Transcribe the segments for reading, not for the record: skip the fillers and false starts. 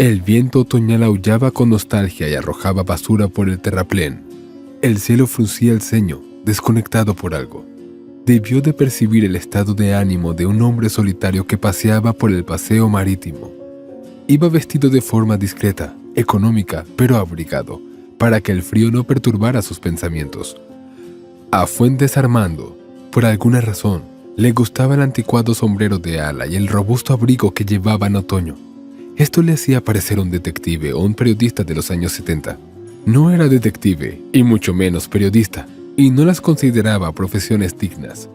El viento otoñal aullaba con nostalgia y arrojaba basura por el terraplén. El cielo fruncía el ceño, desconectado por algo. Debió de percibir el estado de ánimo de un hombre solitario que paseaba por el paseo marítimo. Iba vestido de forma discreta, económica, pero abrigado, para que el frío no perturbara sus pensamientos. A Fuentes Armando, por alguna razón, le gustaba el anticuado sombrero de ala y el robusto abrigo que llevaba en otoño. Esto le hacía parecer un detective o un periodista de los años 70. No era detective, y mucho menos periodista, y no las consideraba profesiones dignas.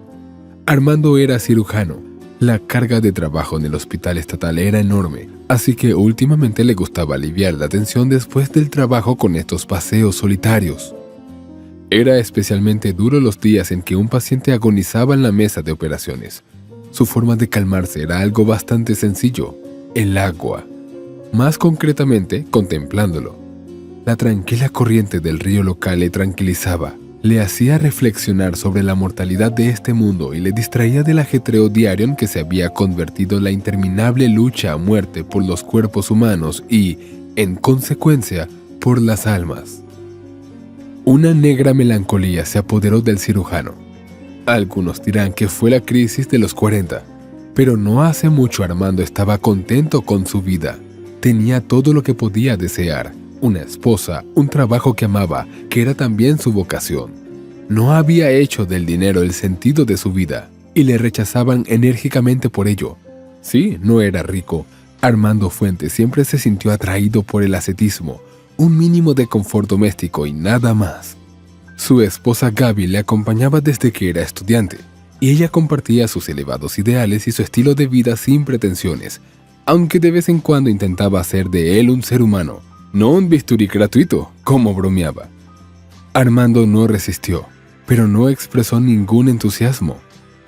Armando era cirujano. La carga de trabajo en el hospital estatal era enorme, así que últimamente le gustaba aliviar la tensión después del trabajo con estos paseos solitarios. Era especialmente duro los días en que un paciente agonizaba en la mesa de operaciones. Su forma de calmarse era algo bastante sencillo: el agua. Más concretamente, contemplándolo. La tranquila corriente del río local le tranquilizaba, le hacía reflexionar sobre la mortalidad de este mundo y le distraía del ajetreo diario en que se había convertido la interminable lucha a muerte por los cuerpos humanos y, en consecuencia, por las almas. Una negra melancolía se apoderó del cirujano. Algunos dirán que fue la crisis de los 40, pero no hace mucho Armando estaba contento con su vida. Tenía todo lo que podía desear: una esposa, un trabajo que amaba, que era también su vocación. No había hecho del dinero el sentido de su vida, y le rechazaban enérgicamente por ello. Sí, no era rico. Armando Fuentes siempre se sintió atraído por el ascetismo, un mínimo de confort doméstico y nada más. Su esposa Gaby le acompañaba desde que era estudiante, y ella compartía sus elevados ideales y su estilo de vida sin pretensiones, aunque de vez en cuando intentaba hacer de él un ser humano, no un bisturí gratuito, como bromeaba. Armando no resistió, pero no expresó ningún entusiasmo.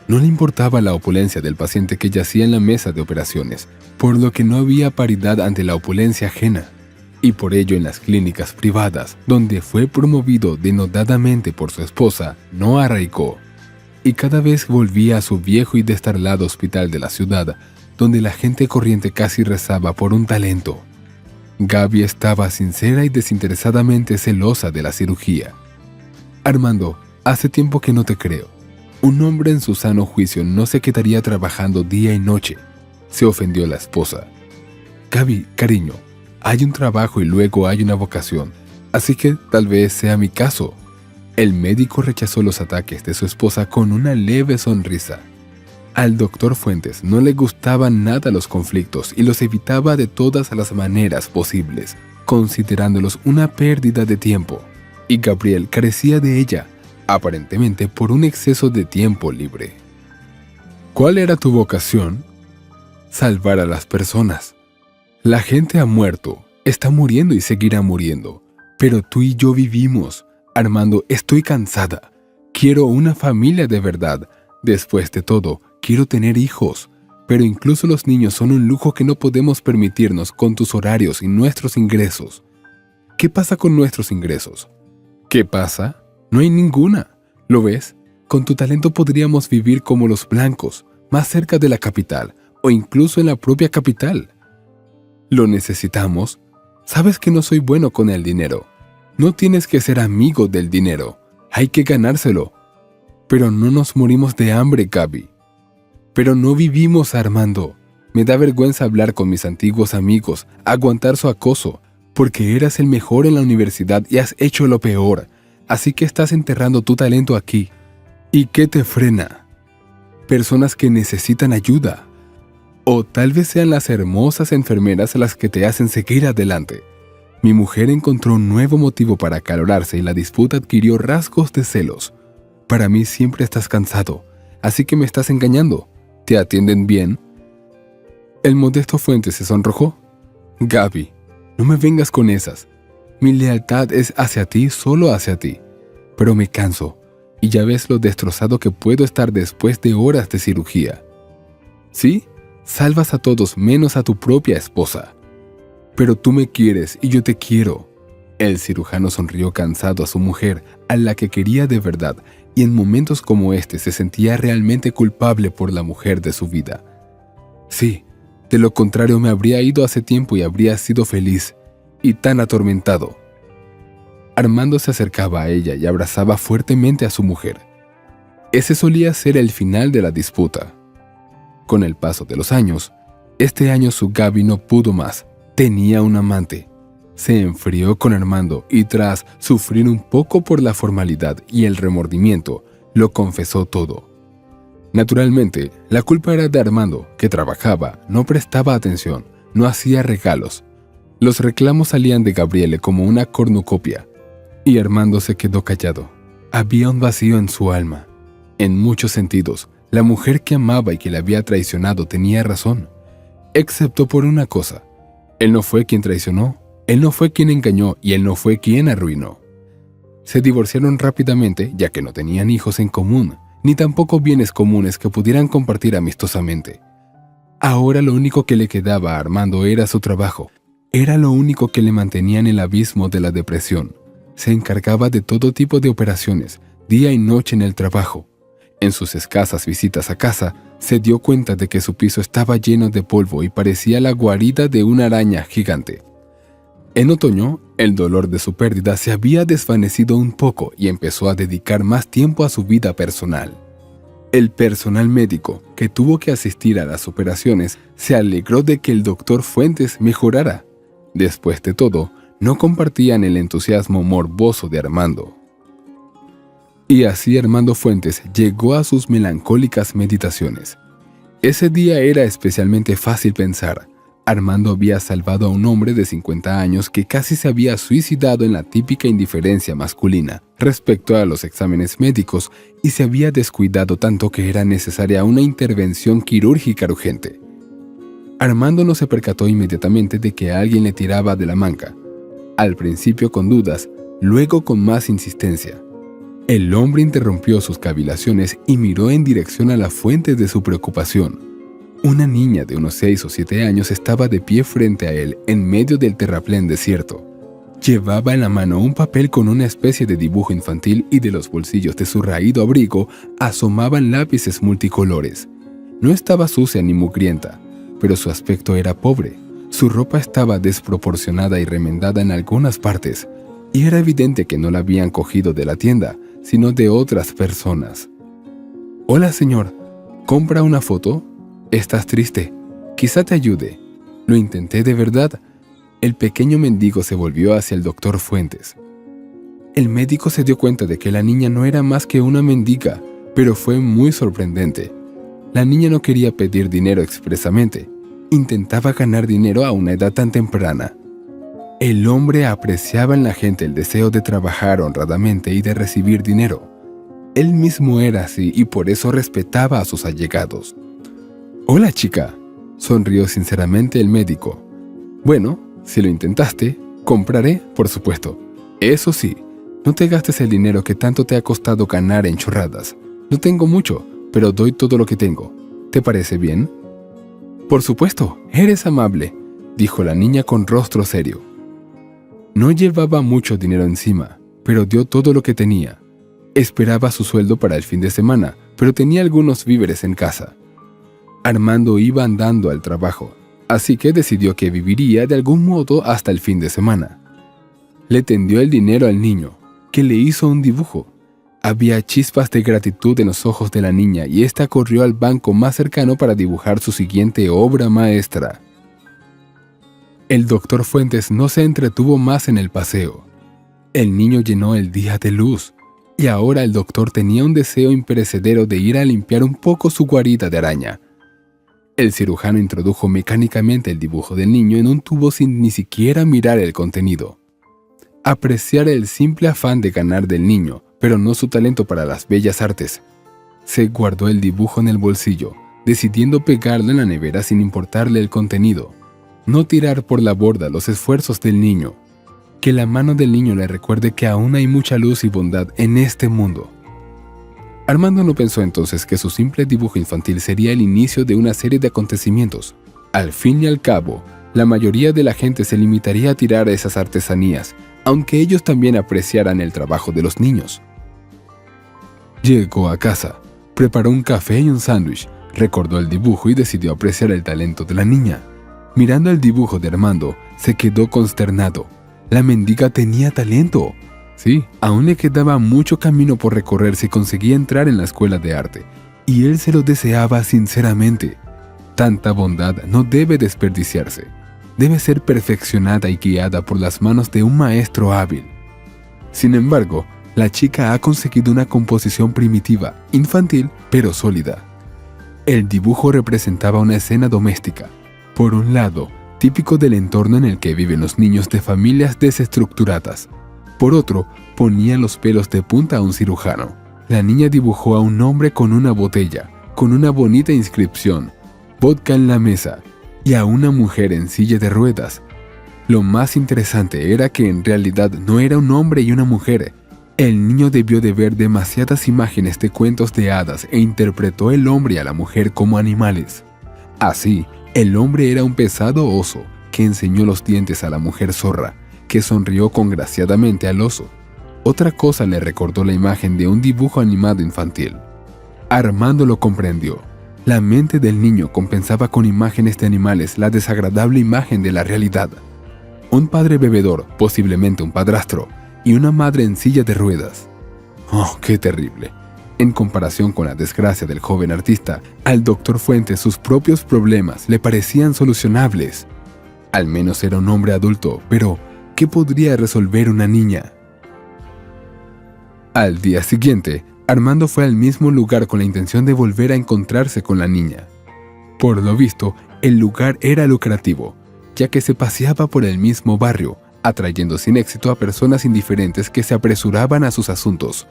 No le importaba la opulencia del paciente que yacía en la mesa de operaciones, por lo que no había paridad ante la opulencia ajena. Y por ello en las clínicas privadas, donde fue promovido denodadamente por su esposa, no arraigó. Y cada vez volvía a su viejo y destartalado hospital de la ciudad, donde la gente corriente casi rezaba por un talento. Gaby estaba sincera y desinteresadamente celosa de la cirugía. Armando, hace tiempo que no te creo. Un hombre en su sano juicio no se quedaría trabajando día y noche. Se ofendió la esposa. Gaby, cariño, hay un trabajo y luego hay una vocación, así que tal vez sea mi caso. El médico rechazó los ataques de su esposa con una leve sonrisa. Al doctor Fuentes no le gustaban nada los conflictos y los evitaba de todas las maneras posibles, considerándolos una pérdida de tiempo. Y Gabriel carecía de ella, aparentemente por un exceso de tiempo libre. ¿Cuál era tu vocación? Salvar a las personas. La gente ha muerto, está muriendo y seguirá muriendo, pero tú y yo vivimos. Armando, estoy cansada. Quiero una familia de verdad. Después de todo, quiero tener hijos, pero incluso los niños son un lujo que no podemos permitirnos con tus horarios y nuestros ingresos. ¿Qué pasa con nuestros ingresos? ¿Qué pasa? No hay ninguna. ¿Lo ves? Con tu talento podríamos vivir como los blancos, más cerca de la capital, o incluso en la propia capital. ¿Lo necesitamos? Sabes que no soy bueno con el dinero. No tienes que ser amigo del dinero. Hay que ganárselo. Pero no nos morimos de hambre, Gaby. Pero no vivimos, Armando. Me da vergüenza hablar con mis antiguos amigos, aguantar su acoso, porque eras el mejor en la universidad y has hecho lo peor. Así que estás enterrando tu talento aquí. ¿Y qué te frena? Personas que necesitan ayuda. O tal vez sean las hermosas enfermeras las que te hacen seguir adelante. Mi mujer encontró un nuevo motivo para acalorarse y la disputa adquirió rasgos de celos. Para mí siempre estás cansado, así que me estás engañando. ¿Te atienden bien? El modesto Fuentes se sonrojó. Gaby, no me vengas con esas. Mi lealtad es hacia ti, solo hacia ti. Pero me canso, y ya ves lo destrozado que puedo estar después de horas de cirugía. ¿Sí? Salvas a todos menos a tu propia esposa. Pero tú me quieres y yo te quiero. El cirujano sonrió cansado a su mujer, a la que quería de verdad, y en momentos como este se sentía realmente culpable por la mujer de su vida. Sí, De lo contrario me habría ido hace tiempo y habría sido feliz, y tan atormentado. Armando se acercaba a ella y abrazaba fuertemente a su mujer. Ese solía ser el final de la disputa. Con el paso de los años, este año su Gaby no pudo más. Tenía un amante. Se enfrió con Armando y tras sufrir un poco por la formalidad y el remordimiento, lo confesó todo. Naturalmente, la culpa era de Armando, que trabajaba, no prestaba atención, no hacía regalos. Los reclamos salían de Gabriele como una cornucopia. Y Armando se quedó callado. Había un vacío en su alma. En muchos sentidos, la mujer que amaba y que le había traicionado tenía razón. Excepto por una cosa. Él no fue quien traicionó, él no fue quien engañó y él no fue quien arruinó. Se divorciaron rápidamente ya que no tenían hijos en común, ni tampoco bienes comunes que pudieran compartir amistosamente. Ahora lo único que le quedaba a Armando era su trabajo. Era lo único que le mantenía en el abismo de la depresión. Se encargaba de todo tipo de operaciones, día y noche en el trabajo. En sus escasas visitas a casa, se dio cuenta de que su piso estaba lleno de polvo y parecía la guarida de una araña gigante. En otoño, el dolor de su pérdida se había desvanecido un poco y empezó a dedicar más tiempo a su vida personal. El personal médico, que tuvo que asistir a las operaciones, se alegró de que el doctor Fuentes mejorara. Después de todo, no compartían el entusiasmo morboso de Armando. Y así Armando Fuentes llegó a sus melancólicas meditaciones. Ese día era especialmente fácil pensar. Armando había salvado a un hombre de 50 años que casi se había suicidado en la típica indiferencia masculina respecto a los exámenes médicos y se había descuidado tanto que era necesaria una intervención quirúrgica urgente. Armando no se percató inmediatamente de que alguien le tiraba de la manga. Al principio con dudas, luego con más insistencia. El hombre interrumpió sus cavilaciones y miró en dirección a la fuente de su preocupación. Una niña de unos 6 o 7 años estaba de pie frente a él en medio del terraplén desierto. Llevaba en la mano un papel con una especie de dibujo infantil y de los bolsillos de su raído abrigo asomaban lápices multicolores. No estaba sucia ni mugrienta, pero su aspecto era pobre. Su ropa estaba desproporcionada y remendada en algunas partes, y era evidente que no la habían cogido de la tienda, sino de otras personas. «Hola, señor. ¿Compra una foto? Estás triste. Quizá te ayude». Lo intenté de verdad. El pequeño mendigo se volvió hacia el doctor Fuentes. El médico se dio cuenta de que la niña no era más que una mendiga, pero fue muy sorprendente. La niña no quería pedir dinero expresamente. Intentaba ganar dinero a una edad tan temprana. El hombre apreciaba en la gente el deseo de trabajar honradamente y de recibir dinero. Él mismo era así y por eso respetaba a sus allegados. «Hola, chica», sonrió sinceramente el médico. «Bueno, si lo intentaste, compraré, por supuesto. Eso sí, no te gastes el dinero que tanto te ha costado ganar en chorradas. No tengo mucho, pero doy todo lo que tengo. ¿Te parece bien?» «Por supuesto, eres amable», dijo la niña con rostro serio. No llevaba mucho dinero encima, pero dio todo lo que tenía. Esperaba su sueldo para el fin de semana, pero tenía algunos víveres en casa. Armando iba andando al trabajo, así que decidió que viviría de algún modo hasta el fin de semana. Le tendió el dinero al niño, que le hizo un dibujo. Había chispas de gratitud en los ojos de la niña y ésta corrió al banco más cercano para dibujar su siguiente obra maestra. El doctor Fuentes no se entretuvo más en el paseo. El niño llenó el día de luz, y ahora el doctor tenía un deseo imperecedero de ir a limpiar un poco su guarida de araña. El cirujano introdujo mecánicamente el dibujo del niño en un tubo sin ni siquiera mirar el contenido. Apreciar el simple afán de ganar del niño, pero no su talento para las bellas artes. Se guardó el dibujo en el bolsillo, decidiendo pegarlo en la nevera sin importarle el contenido. No tirar por la borda los esfuerzos del niño. Que la mano del niño le recuerde que aún hay mucha luz y bondad en este mundo. Armando no pensó entonces que su simple dibujo infantil sería el inicio de una serie de acontecimientos. Al fin y al cabo, la mayoría de la gente se limitaría a tirar esas artesanías, aunque ellos también apreciaran el trabajo de los niños. Llegó a casa, preparó un café y un sándwich, Recordó el dibujo y decidió apreciar el talento de la niña. Mirando el dibujo de Armando, se quedó consternado. La mendiga tenía talento. Sí, aún le quedaba mucho camino por recorrer si conseguía entrar en la escuela de arte, y él se lo deseaba sinceramente. Tanta bondad no debe desperdiciarse. Debe ser perfeccionada y guiada por las manos de un maestro hábil. Sin embargo, la chica ha conseguido una composición primitiva, infantil, pero sólida. El dibujo representaba una escena doméstica. Por un lado, típico del entorno en el que viven los niños de familias desestructuradas. Por otro, ponía los pelos de punta a un cirujano. La niña dibujó a un hombre con una botella, con una bonita inscripción, vodka en la mesa, y a una mujer en silla de ruedas. Lo más interesante era que en realidad no era un hombre y una mujer. El niño debió de ver demasiadas imágenes de cuentos de hadas e interpretó el hombre y a la mujer como animales. Así, el hombre era un pesado oso que enseñó los dientes a la mujer zorra, que sonrió congraciadamente al oso. Otra cosa le recordó la imagen de un dibujo animado infantil. Armando lo comprendió. La mente del niño compensaba con imágenes de animales la desagradable imagen de la realidad. Un padre bebedor, posiblemente un padrastro, y una madre en silla de ruedas. ¡Oh, qué terrible! En comparación con la desgracia del joven artista, al Dr. Fuentes sus propios problemas le parecían solucionables. Al menos era un hombre adulto, pero ¿qué podría resolver una niña? Al día siguiente, Armando fue al mismo lugar con la intención de volver a encontrarse con la niña. Por lo visto, el lugar era lucrativo, ya que se paseaba por el mismo barrio, atrayendo sin éxito a personas indiferentes que se apresuraban a sus asuntos.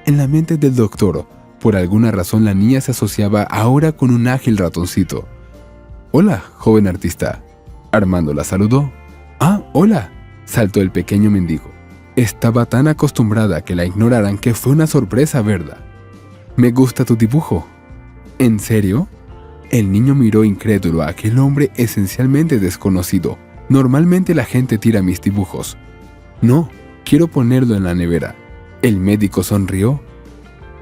En la mente del doctor, por alguna razón la niña se asociaba ahora con un ágil ratoncito. «Hola, joven artista». Armando la saludó. «Ah, hola», saltó el pequeño mendigo. Estaba tan acostumbrada a que la ignoraran que fue una sorpresa verla. «Me gusta tu dibujo». «¿En serio?». El niño miró incrédulo a aquel hombre esencialmente desconocido. «Normalmente la gente tira mis dibujos». «No, quiero ponerlo en la nevera». El médico sonrió.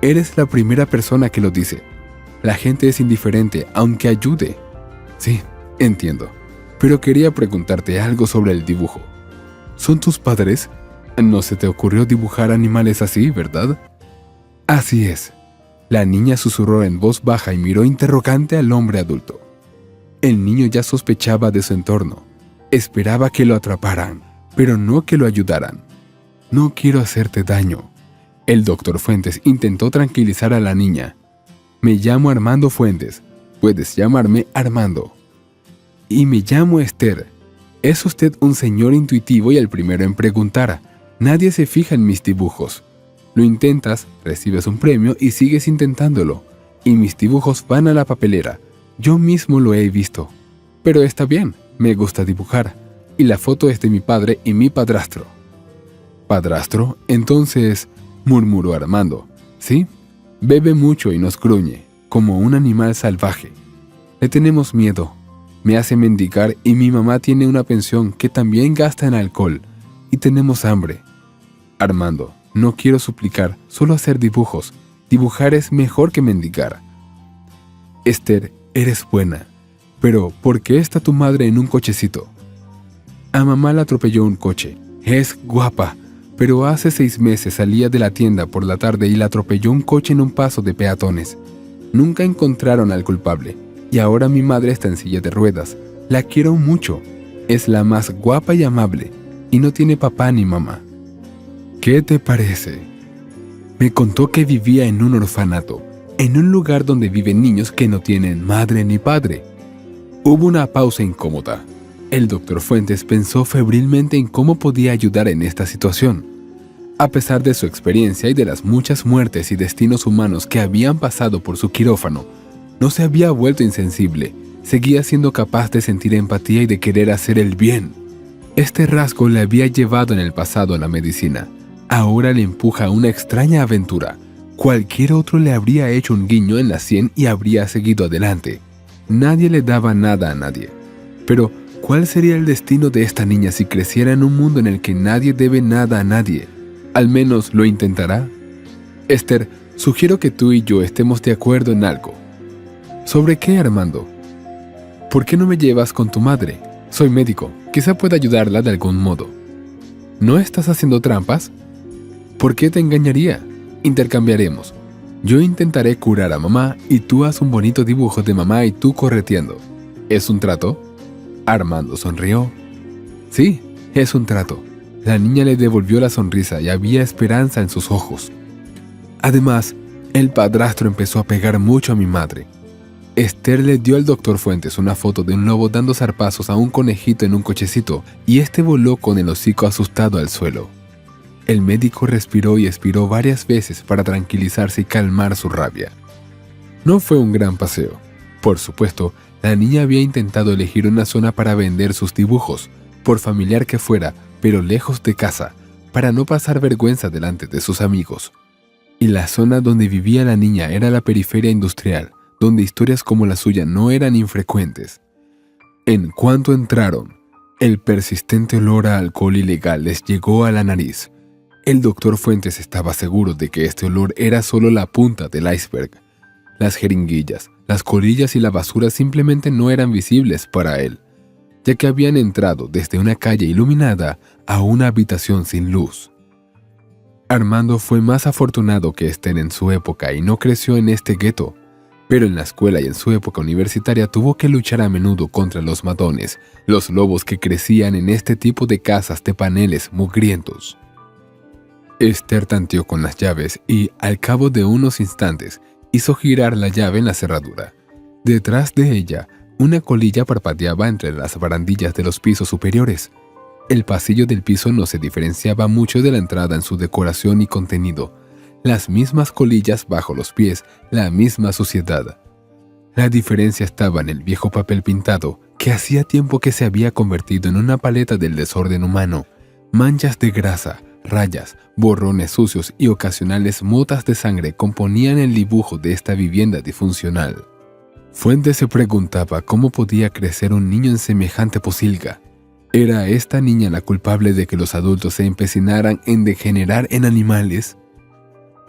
«Eres la primera persona que lo dice. La gente es indiferente, aunque ayude». «Sí, entiendo. Pero quería preguntarte algo sobre el dibujo. ¿Son tus padres? No se te ocurrió dibujar animales así, ¿verdad?» «Así es». La niña susurró en voz baja y miró interrogante al hombre adulto. El niño ya sospechaba de su entorno. Esperaba que lo atraparan, pero no que lo ayudaran. «No quiero hacerte daño». El doctor Fuentes intentó tranquilizar a la niña. «Me llamo Armando Fuentes. Puedes llamarme Armando». «Y me llamo Esther. Es usted un señor intuitivo y el primero en preguntar. Nadie se fija en mis dibujos. Lo intentas, recibes un premio y sigues intentándolo. Y mis dibujos van a la papelera. Yo mismo lo he visto. Pero está bien, me gusta dibujar. Y la foto es de mi padre y mi padrastro». «¿Padrastro? Entonces…», murmuró Armando. «Sí, bebe mucho y nos gruñe, como un animal salvaje. Le tenemos miedo. Me hace mendigar y mi mamá tiene una pensión que también gasta en alcohol. Y tenemos hambre». «Armando, no quiero suplicar, solo hacer dibujos. Dibujar es mejor que mendigar». «Esther, eres buena. Pero, ¿por qué está tu madre en un cochecito?» «A mamá la atropelló un coche. Es guapa. Pero hace 6 meses salía de la tienda por la tarde y la atropelló un coche en un paso de peatones. Nunca encontraron al culpable. Y ahora mi madre está en silla de ruedas. La quiero mucho. Es la más guapa y amable. Y no tiene papá ni mamá». «¿Qué te parece?». «Me contó que vivía en un orfanato, en un lugar donde viven niños que no tienen madre ni padre». Hubo una pausa incómoda. El doctor Fuentes pensó febrilmente en cómo podía ayudar en esta situación. A pesar de su experiencia y de las muchas muertes y destinos humanos que habían pasado por su quirófano, no se había vuelto insensible. Seguía siendo capaz de sentir empatía y de querer hacer el bien. Este rasgo le había llevado en el pasado a la medicina. Ahora le empuja a una extraña aventura. Cualquier otro le habría hecho un guiño en la sien y habría seguido adelante. Nadie le daba nada a nadie. Pero, ¿cuál sería el destino de esta niña si creciera en un mundo en el que nadie debe nada a nadie? ¿Al menos lo intentará? «Esther, sugiero que tú y yo estemos de acuerdo en algo». ¿Sobre qué, Armando? ¿Por qué no me llevas con tu madre? Soy médico, quizá pueda ayudarla de algún modo. ¿No estás haciendo trampas? ¿Por qué te engañaría? Intercambiaremos. Yo intentaré curar a mamá y tú haz un bonito dibujo de mamá y tú correteando. ¿Es un trato? Armando sonrió. Sí, es un trato. La niña le devolvió la sonrisa y había esperanza en sus ojos. Además, el padrastro empezó a pegar mucho a mi madre. Esther le dio al doctor Fuentes una foto de un lobo dando zarpazos a un conejito en un cochecito y este voló con el hocico asustado al suelo. El médico respiró y expiró varias veces para tranquilizarse y calmar su rabia. No fue un gran paseo. Por supuesto, la niña había intentado elegir una zona para vender sus dibujos, por familiar que fuera, pero lejos de casa, para no pasar vergüenza delante de sus amigos. Y la zona donde vivía la niña era la periferia industrial, donde historias como la suya no eran infrecuentes. En cuanto entraron, el persistente olor a alcohol ilegal les llegó a la nariz. El doctor Fuentes estaba seguro de que este olor era solo la punta del iceberg. Las jeringuillas, las colillas y la basura simplemente no eran visibles para él, ya que habían entrado desde una calle iluminada a una habitación sin luz. Armando fue más afortunado que Esther en su época y no creció en este gueto, pero en la escuela y en su época universitaria tuvo que luchar a menudo contra los matones, los lobos que crecían en este tipo de casas de paneles mugrientos. Esther tanteó con las llaves y, al cabo de unos instantes, hizo girar la llave en la cerradura. Detrás de ella, una colilla parpadeaba entre las barandillas de los pisos superiores. El pasillo del piso no se diferenciaba mucho de la entrada en su decoración y contenido. Las mismas colillas bajo los pies, la misma suciedad. La diferencia estaba en el viejo papel pintado, que hacía tiempo que se había convertido en una paleta del desorden humano. Manchas de grasa, rayas, borrones sucios y ocasionales motas de sangre componían el dibujo de esta vivienda disfuncional. Fuentes se preguntaba cómo podía crecer un niño en semejante posilga. ¿Era esta niña la culpable de que los adultos se empecinaran en degenerar en animales?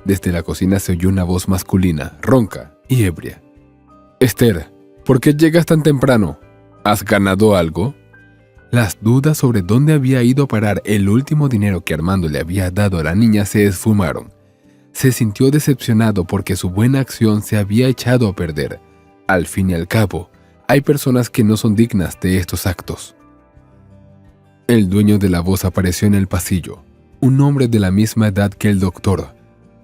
Desde la cocina se oyó una voz masculina, ronca y ebria. «Esther, ¿por qué llegas tan temprano? ¿Has ganado algo?» Las dudas sobre dónde había ido a parar el último dinero que Armando le había dado a la niña se esfumaron. Se sintió decepcionado porque su buena acción se había echado a perder. Al fin y al cabo, hay personas que no son dignas de estos actos. El dueño de la voz apareció en el pasillo, un hombre de la misma edad que el doctor.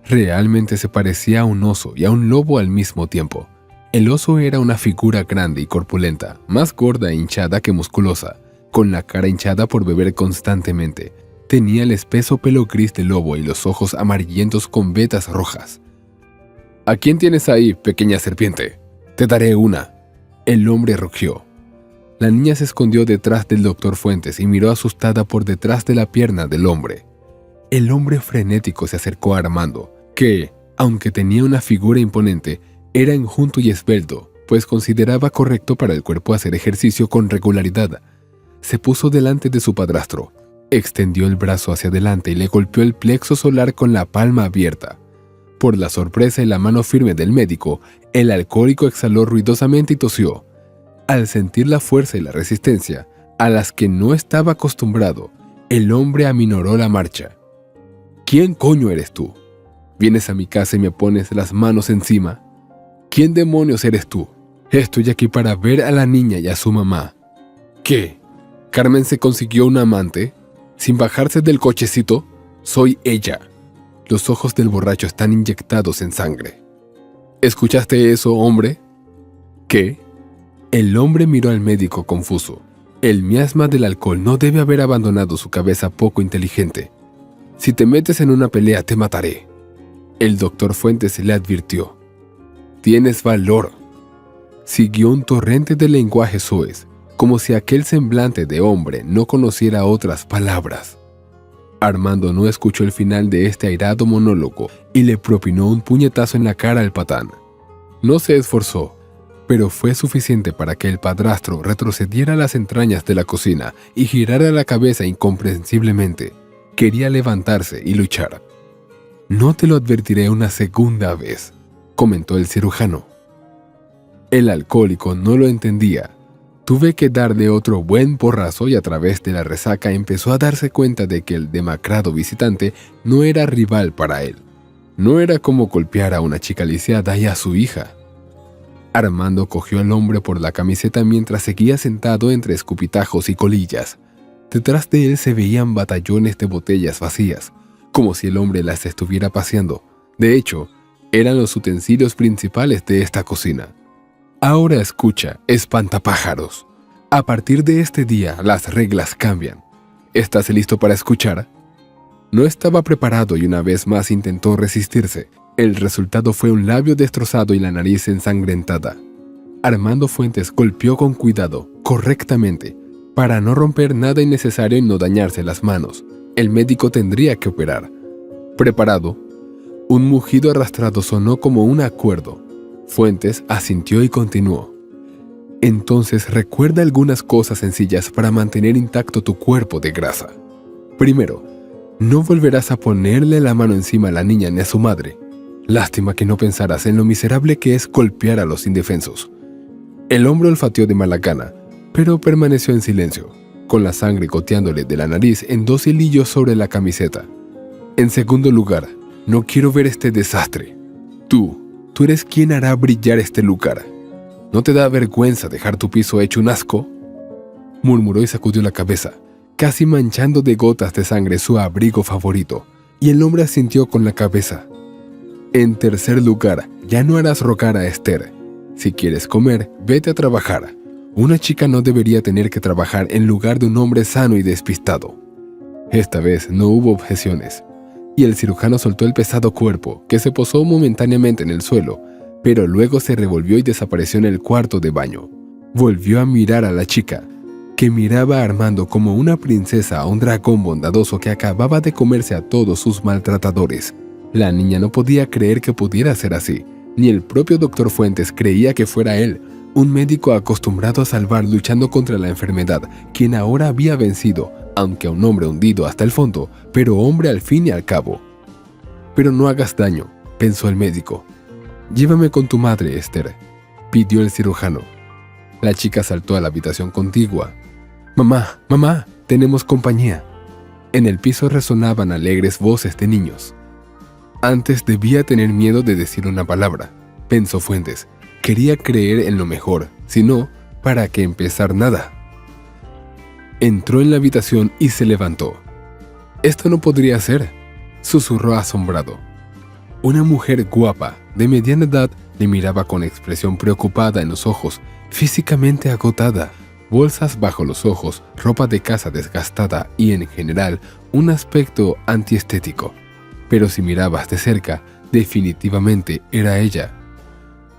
Realmente se parecía a un oso y a un lobo al mismo tiempo. El oso era una figura grande y corpulenta, más gorda e hinchada que musculosa, con la cara hinchada por beber constantemente. Tenía el espeso pelo gris del lobo y los ojos amarillentos con vetas rojas. «¿A quién tienes ahí, pequeña serpiente? Te daré una». El hombre rugió. La niña se escondió detrás del doctor Fuentes y miró asustada por detrás de la pierna del hombre. El hombre frenético se acercó a Armando, que, aunque tenía una figura imponente, era enjuto y esbelto, pues consideraba correcto para el cuerpo hacer ejercicio con regularidad. Se puso delante de su padrastro, extendió el brazo hacia adelante y le golpeó el plexo solar con la palma abierta. Por la sorpresa y la mano firme del médico, el alcohólico exhaló ruidosamente y tosió. Al sentir la fuerza y la resistencia, a las que no estaba acostumbrado, el hombre aminoró la marcha. «¿Quién coño eres tú? ¿Vienes a mi casa y me pones las manos encima? ¿Quién demonios eres tú? Estoy aquí para ver a la niña y a su mamá». «¿Qué? ¿Carmen se consiguió un amante? ¿Sin bajarse del cochecito? Soy ella». Los ojos del borracho están inyectados en sangre. «¿Escuchaste eso, hombre?» «¿Qué?» El hombre miró al médico confuso. El miasma del alcohol no debe haber abandonado su cabeza poco inteligente. «Si te metes en una pelea, te mataré». El doctor Fuentes le advirtió. «Tienes valor». Siguió un torrente de lenguaje soez, como si aquel semblante de hombre no conociera otras palabras. Armando no escuchó el final de este airado monólogo y le propinó un puñetazo en la cara al patán. No se esforzó, pero fue suficiente para que el padrastro retrocediera a las entrañas de la cocina y girara la cabeza incomprensiblemente. Quería levantarse y luchar. «No te lo advertiré una segunda vez», comentó el cirujano. El alcohólico no lo entendía. Tuve que darle otro buen porrazo y a través de la resaca empezó a darse cuenta de que el demacrado visitante no era rival para él. No era como golpear a una chica lisiada y a su hija. Armando cogió al hombre por la camiseta mientras seguía sentado entre escupitajos y colillas. Detrás de él se veían batallones de botellas vacías, como si el hombre las estuviera paseando. De hecho, eran los utensilios principales de esta cocina. Ahora escucha, espantapájaros. A partir de este día, las reglas cambian. ¿Estás listo para escuchar? No estaba preparado y una vez más intentó resistirse. El resultado fue un labio destrozado y la nariz ensangrentada. Armando Fuentes golpeó con cuidado, correctamente, para no romper nada innecesario y no dañarse las manos. El médico tendría que operar. ¿Preparado? Un mugido arrastrado sonó como un acuerdo. Fuentes asintió y continuó. Entonces recuerda algunas cosas sencillas para mantener intacto tu cuerpo de grasa. Primero, no volverás a ponerle la mano encima a la niña ni a su madre. Lástima que no pensaras en lo miserable que es golpear a los indefensos. El hombre olfateó de mala gana, pero permaneció en silencio, con la sangre goteándole de la nariz en 2 hilillos sobre la camiseta. En segundo lugar, no quiero ver este desastre. Tú eres quien hará brillar este lugar. ¿No te da vergüenza dejar tu piso hecho un asco? Murmuró y sacudió la cabeza, casi manchando de gotas de sangre su abrigo favorito, y el hombre asintió con la cabeza. En tercer lugar, ya no harás rogar a Esther. Si quieres comer, vete a trabajar. Una chica no debería tener que trabajar en lugar de un hombre sano y despistado. Esta vez no hubo objeciones, y el cirujano soltó el pesado cuerpo, que se posó momentáneamente en el suelo, pero luego se revolvió y desapareció en el cuarto de baño. Volvió a mirar a la chica, que miraba a Armando como una princesa a un dragón bondadoso que acababa de comerse a todos sus maltratadores. La niña no podía creer que pudiera ser así, ni el propio doctor Fuentes creía que fuera él, un médico acostumbrado a salvar luchando contra la enfermedad, quien ahora había vencido, aunque a un hombre hundido hasta el fondo, pero hombre al fin y al cabo. Pero no hagas daño, pensó el médico. Llévame con tu madre, Esther, pidió el cirujano. La chica saltó a la habitación contigua. Mamá, mamá, tenemos compañía. En el piso resonaban alegres voces de niños. Antes debía tener miedo de decir una palabra, pensó Fuentes. Quería creer en lo mejor, si no, ¿para qué empezar nada? Entró en la habitación y se levantó. Esto no podría ser, susurró asombrado. Una mujer guapa, de mediana edad, le miraba con expresión preocupada en los ojos, físicamente agotada, bolsas bajo los ojos, ropa de casa desgastada y, en general, un aspecto antiestético. Pero si mirabas de cerca, definitivamente era ella.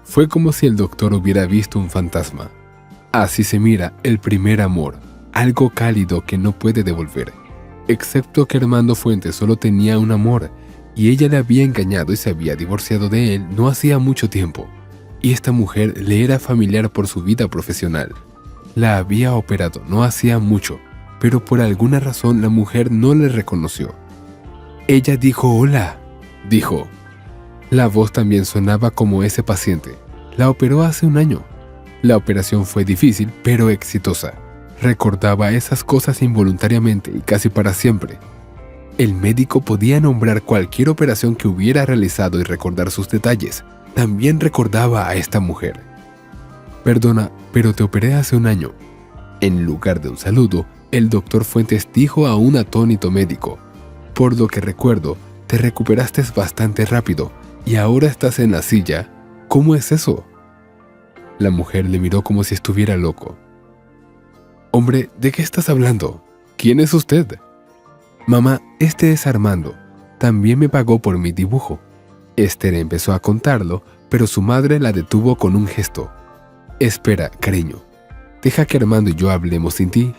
Fue como si el doctor hubiera visto un fantasma. Así se mira el primer amor, algo cálido que no puede devolver. Excepto que Armando Fuentes solo tenía un amor, y ella le había engañado y se había divorciado de él no hacía mucho tiempo. Y esta mujer le era familiar por su vida profesional. La había operado no hacía mucho, pero por alguna razón la mujer no le reconoció. Ella dijo hola, dijo. La voz también sonaba como ese paciente. La operó hace un año. La operación fue difícil, pero exitosa. Recordaba esas cosas involuntariamente y casi para siempre. El médico podía nombrar cualquier operación que hubiera realizado y recordar sus detalles. También recordaba a esta mujer. Perdona, pero te operé hace un año. En lugar de un saludo, el doctor Fuentes dijo a un atónito médico. Por lo que recuerdo, te recuperaste bastante rápido y ahora estás en la silla. ¿Cómo es eso? La mujer le miró como si estuviera loco. Hombre, ¿de qué estás hablando? ¿Quién es usted? Mamá, este es Armando. También me pagó por mi dibujo. Esther empezó a contarlo, pero su madre la detuvo con un gesto. Espera, cariño. Deja que Armando y yo hablemos sin ti.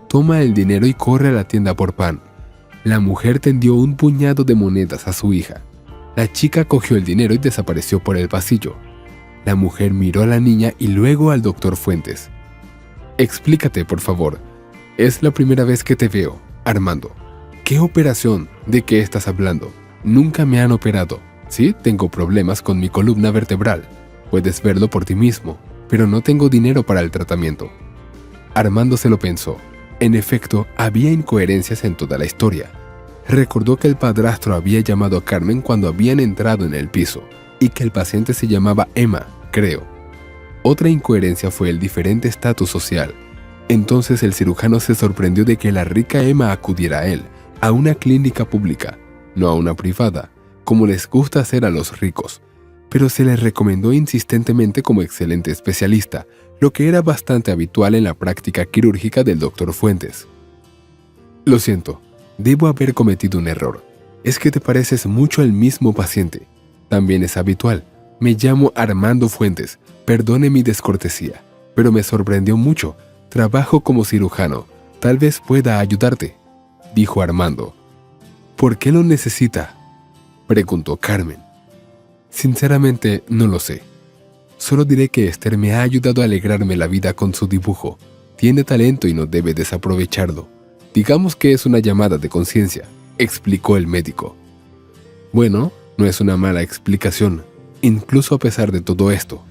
Toma el dinero y corre a la tienda por pan. La mujer tendió un puñado de monedas a su hija. La chica cogió el dinero y desapareció por el pasillo. La mujer miró a la niña y luego al doctor Fuentes. Explícate, por favor. Es la primera vez que te veo, Armando. ¿Qué operación? ¿De qué estás hablando? Nunca me han operado. Sí, tengo problemas con mi columna vertebral. Puedes verlo por ti mismo. pero no tengo dinero para el tratamiento. Armando se lo pensó. En efecto, había incoherencias en toda la historia. Recordó que el padrastro había llamado a Carmen cuando habían entrado en el piso, y que el paciente se llamaba Emma, creo. Otra incoherencia fue el diferente estatus social. Entonces el cirujano se sorprendió de que la rica Emma acudiera a él, a una clínica pública, no a una privada, como les gusta hacer a los ricos, pero se le recomendó insistentemente como excelente especialista, lo que era bastante habitual en la práctica quirúrgica del Dr. Fuentes. Lo siento, debo haber cometido un error. Es que te pareces mucho al mismo paciente. También es habitual. Me llamo Armando Fuentes. Perdone mi descortesía, pero me sorprendió mucho. Trabajo como cirujano. Tal vez pueda ayudarte, dijo Armando. ¿Por qué lo necesita?, preguntó Carmen. Sinceramente, no lo sé. Solo diré que Esther me ha ayudado a alegrarme la vida con su dibujo. Tiene talento y no debe desaprovecharlo. Digamos que es una llamada de conciencia, explicó el médico. Bueno, no es una mala explicación, incluso a pesar de todo esto.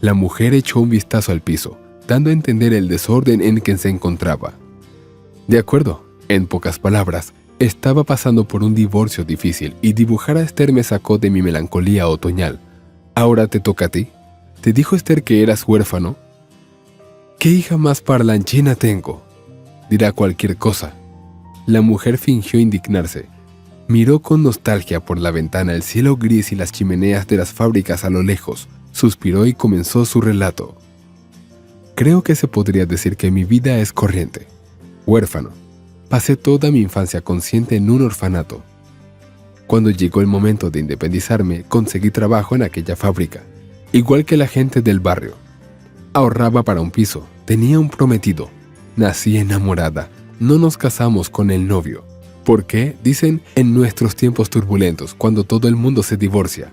La mujer echó un vistazo al piso, dando a entender el desorden en que se encontraba. De acuerdo, en pocas palabras, estaba pasando por un divorcio difícil y dibujar a Esther me sacó de mi melancolía otoñal. Ahora te toca a ti. ¿Te dijo Esther que eras huérfano? ¿Qué hija más parlanchina tengo? Dirá cualquier cosa. La mujer fingió indignarse. Miró con nostalgia por la ventana el cielo gris y las chimeneas de las fábricas a lo lejos. Suspiró y comenzó su relato. Creo que se podría decir que mi vida es corriente. Huérfano. Pasé toda mi infancia consciente en un orfanato. Cuando llegó el momento de independizarme, conseguí trabajo en aquella fábrica, igual que la gente del barrio. Ahorraba para un piso, tenía un prometido. Nací enamorada, no nos casamos con el novio. ¿Por qué? Dicen en nuestros tiempos turbulentos, cuando todo el mundo se divorcia.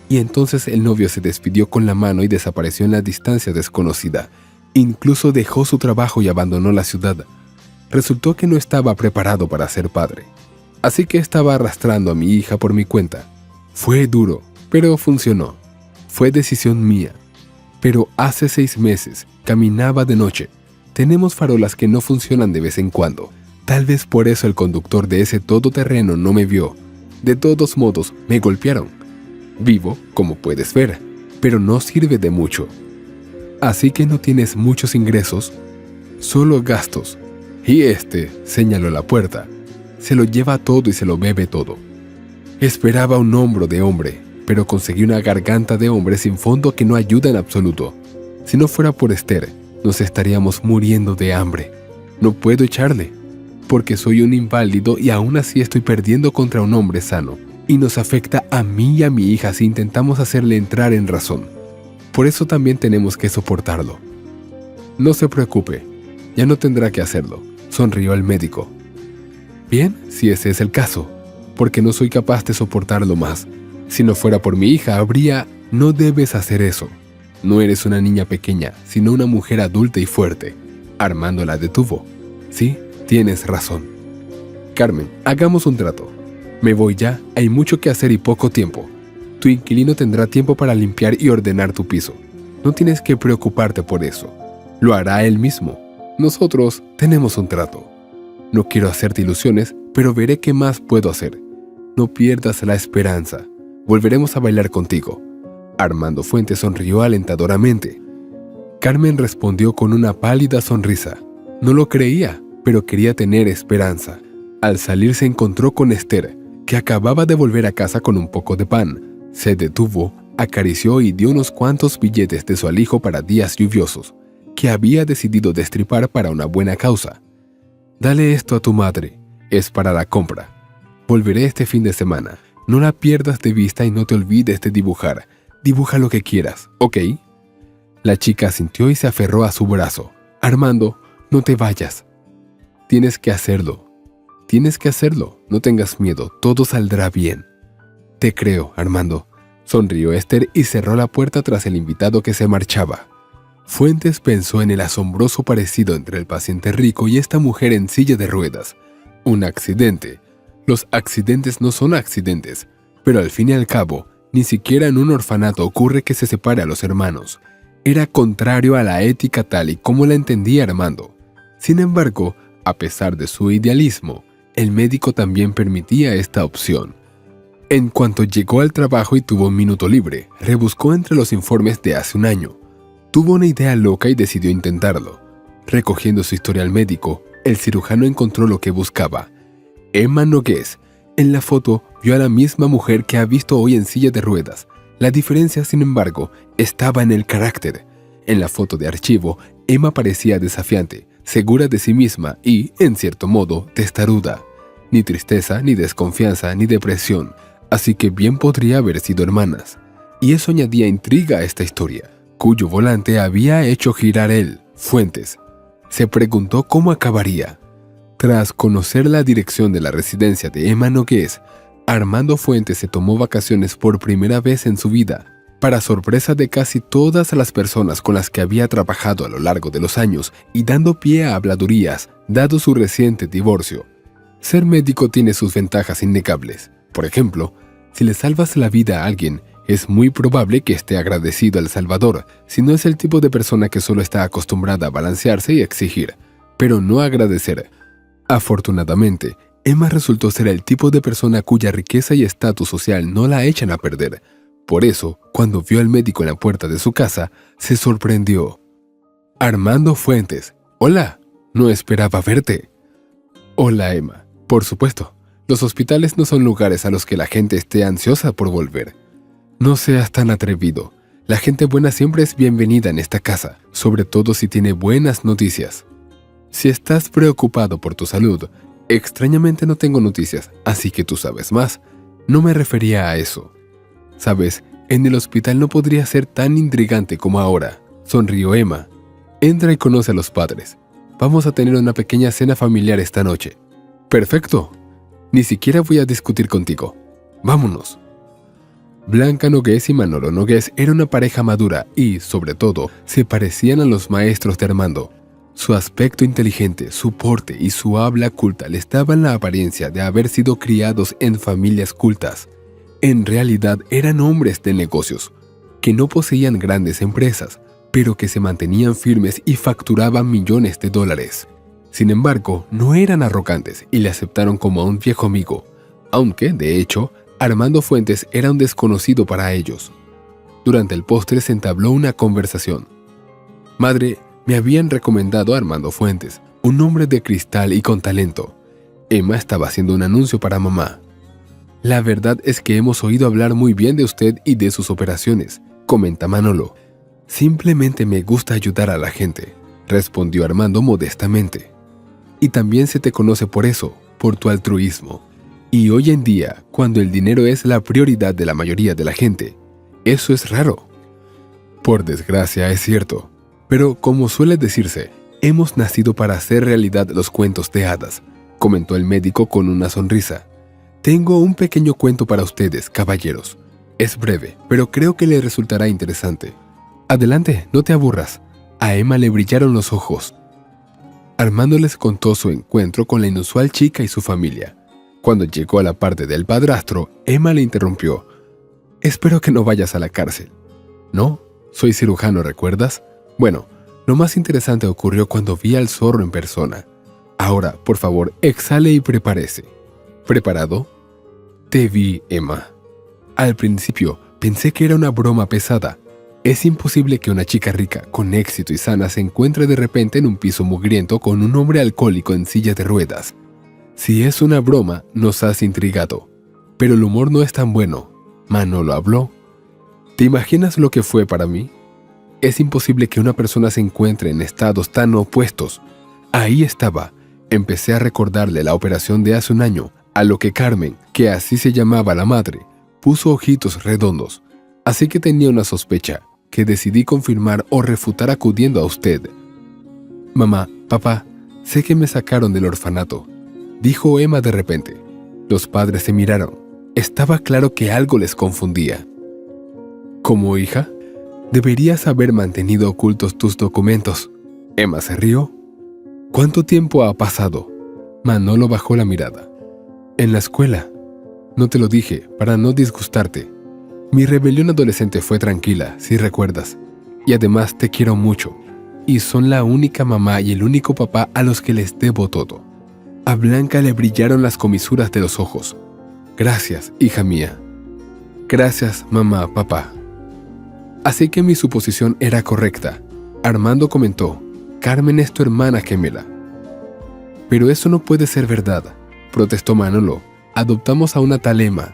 Y entonces el novio se despidió con la mano y desapareció en la distancia desconocida. Incluso dejó su trabajo y abandonó la ciudad. Resultó que no estaba preparado para ser padre. Así que estaba arrastrando a mi hija por mi cuenta. Fue duro, pero funcionó. Fue decisión mía. Pero hace 6 meses, caminaba de noche. Tenemos farolas que no funcionan de vez en cuando. Tal vez por eso el conductor de ese todoterreno no me vio. De todos modos, me golpearon. Vivo, como puedes ver, pero no sirve de mucho. Así que no tienes muchos ingresos, solo gastos. Y señaló la puerta, se lo lleva todo y se lo bebe todo. Esperaba un hombro de hombre, pero conseguí una garganta de hombre sin fondo que no ayuda en absoluto. Si no fuera por Esther, nos estaríamos muriendo de hambre. No puedo echarle, porque soy un inválido y aún así estoy perdiendo contra un hombre sano. Y nos afecta a mí y a mi hija si intentamos hacerle entrar en razón. Por eso también tenemos que soportarlo. No se preocupe, ya no tendrá que hacerlo, sonrió el médico. Bien, si ese es el caso, porque no soy capaz de soportarlo más. Si no fuera por mi hija, habría... No debes hacer eso. No eres una niña pequeña, sino una mujer adulta y fuerte. Armando la detuvo. Sí, tienes razón. Carmen, hagamos un trato. Me voy ya, hay mucho que hacer y poco tiempo. Tu inquilino tendrá tiempo para limpiar y ordenar tu piso. No tienes que preocuparte por eso. Lo hará él mismo. Nosotros tenemos un trato. No quiero hacerte ilusiones, pero veré qué más puedo hacer. No pierdas la esperanza. Volveremos a bailar contigo. Armando Fuentes sonrió alentadoramente. Carmen respondió con una pálida sonrisa. No lo creía, pero quería tener esperanza. Al salir se encontró con Esther, que acababa de volver a casa con un poco de pan. Se detuvo, acarició y dio unos cuantos billetes de su alijo para días lluviosos, que había decidido destripar para una buena causa. Dale esto a tu madre, es para la compra. Volveré este fin de semana. No la pierdas de vista y no te olvides de dibujar. Dibuja lo que quieras, ¿ok? La chica asintió y se aferró a su brazo. Armando, no te vayas. Tienes que hacerlo. Tienes que hacerlo. No tengas miedo, todo saldrá bien. Te creo, Armando. Sonrió Esther y cerró la puerta tras el invitado que se marchaba. Fuentes pensó en el asombroso parecido entre el paciente rico y esta mujer en silla de ruedas. Un accidente. Los accidentes no son accidentes, pero al fin y al cabo, ni siquiera en un orfanato ocurre que se separe a los hermanos. era contrario a la ética tal y como la entendía Armando. Sin embargo, a pesar de su idealismo, el médico también permitía esta opción. En cuanto llegó al trabajo y tuvo un minuto libre, rebuscó entre los informes de hace un año. Tuvo una idea loca y decidió intentarlo. Recogiendo su historial médico, el cirujano encontró lo que buscaba. Emma Nogués. En la foto vio a la misma mujer que ha visto hoy en silla de ruedas. La diferencia, sin embargo, estaba en el carácter. En la foto de archivo, Emma parecía desafiante, segura de sí misma y, en cierto modo, testaruda. Ni tristeza, ni desconfianza, ni depresión, así que bien podría haber sido hermanas. Y eso añadía intriga a esta historia, cuyo volante había hecho girar él, Fuentes. Se preguntó cómo acabaría. Tras conocer la dirección de la residencia de Emma Nogués, Armando Fuentes se tomó vacaciones por primera vez en su vida. Para sorpresa de casi todas las personas con las que había trabajado a lo largo de los años y dando pie a habladurías, dado su reciente divorcio. Ser médico tiene sus ventajas innegables. Por ejemplo, si le salvas la vida a alguien, es muy probable que esté agradecido al Salvador, si no es el tipo de persona que solo está acostumbrada a balancearse y exigir, pero no agradecer. Afortunadamente, Emma resultó ser el tipo de persona cuya riqueza y estatus social no la echan a perder. Por eso, cuando vio al médico en la puerta de su casa, se sorprendió. Armando Fuentes. Hola, no esperaba verte. Hola, Emma. Por supuesto, los hospitales no son lugares a los que la gente esté ansiosa por volver. No seas tan atrevido. La gente buena siempre es bienvenida en esta casa, sobre todo si tiene buenas noticias. Si estás preocupado por tu salud, extrañamente no tengo noticias, así que tú sabes más. No me refería a eso. Sabes, en el hospital no podría ser tan intrigante como ahora. Sonrió Emma. Entra y conoce a los padres. Vamos a tener una pequeña cena familiar esta noche. Perfecto. Ni siquiera voy a discutir contigo. Vámonos. Blanca Nogués y Manolo Nogués eran una pareja madura y, sobre todo, se parecían a los maestros de Armando. Su aspecto inteligente, su porte y su habla culta les daban la apariencia de haber sido criados en familias cultas. En realidad eran hombres de negocios, que no poseían grandes empresas, pero que se mantenían firmes y facturaban millones de dólares. Sin embargo, no eran arrogantes y le aceptaron como a un viejo amigo, aunque, de hecho, Armando Fuentes era un desconocido para ellos. Durante el postre se entabló una conversación. Madre, me habían recomendado a Armando Fuentes, un hombre de cristal y con talento. Emma estaba haciendo un anuncio para mamá. La verdad es que hemos oído hablar muy bien de usted y de sus operaciones, comenta Manolo. Simplemente me gusta ayudar a la gente, respondió Armando modestamente. Y también se te conoce por eso, por tu altruismo. Y hoy en día, cuando el dinero es la prioridad de la mayoría de la gente, eso es raro. Por desgracia es cierto, pero como suele decirse, hemos nacido para hacer realidad los cuentos de hadas, comentó el médico con una sonrisa. Tengo un pequeño cuento para ustedes, caballeros. Es breve, pero creo que les resultará interesante. Adelante, no te aburras. A Emma le brillaron los ojos. Armando les contó su encuentro con la inusual chica y su familia. Cuando llegó a la parte del padrastro, Emma le interrumpió. Espero que no vayas a la cárcel. No, soy cirujano, ¿recuerdas? Bueno, lo más interesante ocurrió cuando vi al zorro en persona. Ahora, por favor, exhale y prepárese. ¿Preparado? Te vi, Emma. Al principio, pensé que era una broma pesada. Es imposible que una chica rica, con éxito y sana, se encuentre de repente en un piso mugriento con un hombre alcohólico en silla de ruedas. Si es una broma, nos has intrigado. Pero el humor no es tan bueno. Manolo habló. ¿Te imaginas lo que fue para mí? Es imposible que una persona se encuentre en estados tan opuestos. Ahí estaba. Empecé a recordarle la operación de hace un año, a lo que Carmen, que así se llamaba la madre, puso ojitos redondos. Así que tenía una sospecha, que decidí confirmar o refutar acudiendo a usted. Mamá, papá, sé que me sacaron del orfanato, dijo Emma de repente. Los padres se miraron. Estaba claro que algo les confundía. ¿Como hija? Deberías haber mantenido ocultos tus documentos. Emma se rió. ¿Cuánto tiempo ha pasado? Manolo bajó la mirada. En la escuela. No te lo dije, para no disgustarte. Mi rebelión adolescente fue tranquila, si recuerdas. Y además te quiero mucho. Y son la única mamá y el único papá a los que les debo todo. A Blanca le brillaron las comisuras de los ojos. Gracias, hija mía. Gracias, mamá, papá. Así que mi suposición era correcta. Armando comentó, Carmen es tu hermana gemela. Pero eso no puede ser verdad, protestó Manolo. Adoptamos a una tal Emma.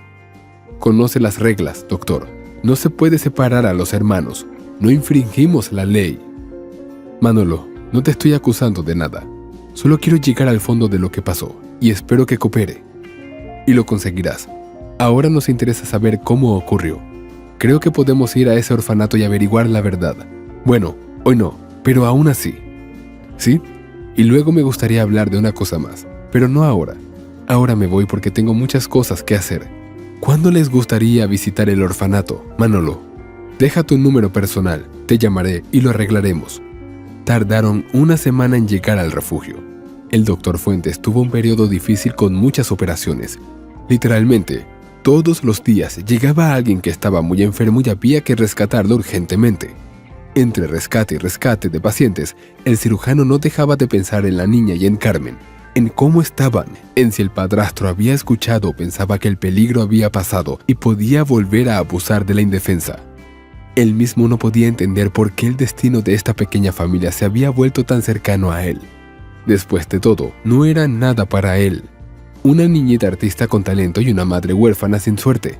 Conoce las reglas, doctor. No se puede separar a los hermanos. No infringimos la ley. Manolo, no te estoy acusando de nada. Solo quiero llegar al fondo de lo que pasó y espero que coopere. Y lo conseguirás. Ahora nos interesa saber cómo ocurrió. Creo que podemos ir a ese orfanato y averiguar la verdad. Bueno, hoy no, pero aún así. ¿Sí? Y luego me gustaría hablar de una cosa más, pero no ahora. Ahora me voy porque tengo muchas cosas que hacer. ¿Cuándo les gustaría visitar el orfanato, Manolo? Deja tu número personal, te llamaré y lo arreglaremos. Tardaron una semana en llegar al refugio. El doctor Fuentes tuvo un periodo difícil con muchas operaciones. Literalmente, todos los días llegaba alguien que estaba muy enfermo y había que rescatarlo urgentemente. Entre rescate y rescate de pacientes, el cirujano no dejaba de pensar en la niña y en Carmen, en cómo estaban, en si el padrastro había escuchado o pensaba que el peligro había pasado y podía volver a abusar de la indefensa. Él mismo no podía entender por qué el destino de esta pequeña familia se había vuelto tan cercano a él. Después de todo, no era nada para él. Una niñita artista con talento y una madre huérfana sin suerte.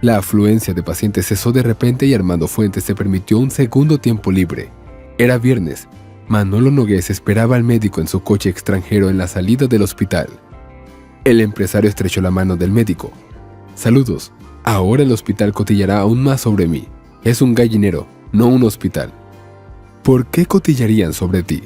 La afluencia de pacientes cesó de repente y Armando Fuentes se permitió un segundo tiempo libre. Era viernes. Manolo Nogués esperaba al médico en su coche extranjero en la salida del hospital. El empresario estrechó la mano del médico. Saludos. Ahora el hospital cotillará aún más sobre mí. Es un gallinero, no un hospital. ¿Por qué cotillarían sobre ti?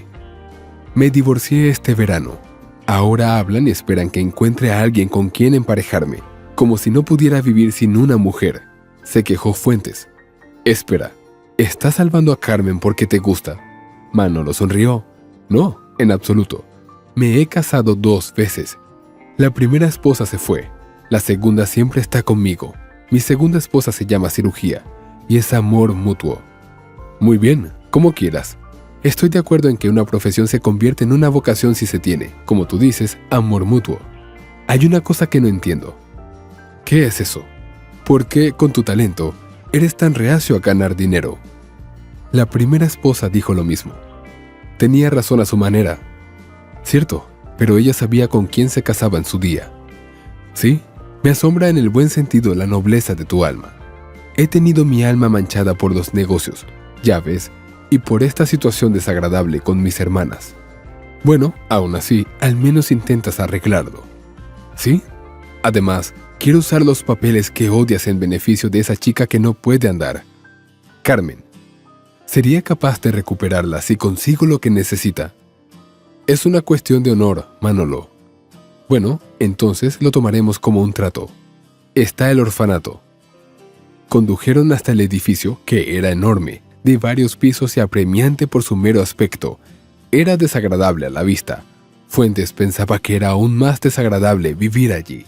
Me divorcié este verano. Ahora hablan y esperan que encuentre a alguien con quien emparejarme, como si no pudiera vivir sin una mujer, se quejó Fuentes. Espera, ¿estás salvando a Carmen porque te gusta? Manolo sonrió. No, en absoluto. Me he casado 2 veces. La primera esposa se fue, la segunda siempre está conmigo. Mi segunda esposa se llama cirugía y es amor mutuo. Muy bien, como quieras. Estoy de acuerdo en que una profesión se convierte en una vocación si se tiene, como tú dices, amor mutuo. Hay una cosa que no entiendo. ¿Qué es eso? ¿Por qué, con tu talento, eres tan reacio a ganar dinero? La primera esposa dijo lo mismo. Tenía razón a su manera. Cierto, pero ella sabía con quién se casaba en su día. Sí, me asombra en el buen sentido la nobleza de tu alma. He tenido mi alma manchada por los negocios, ya ves, y por esta situación desagradable con mis hermanas. Bueno, aún así, al menos intentas arreglarlo. ¿Sí? Además, quiero usar los papeles que odias en beneficio de esa chica que no puede andar. Carmen. ¿Sería capaz de recuperarla si consigo lo que necesita? Es una cuestión de honor, Manolo. Bueno, entonces lo tomaremos como un trato. Está el orfanato. Condujeron hasta el edificio, que era enorme, de varios pisos y apremiante por su mero aspecto. Era desagradable a la vista. Fuentes pensaba que era aún más desagradable vivir allí.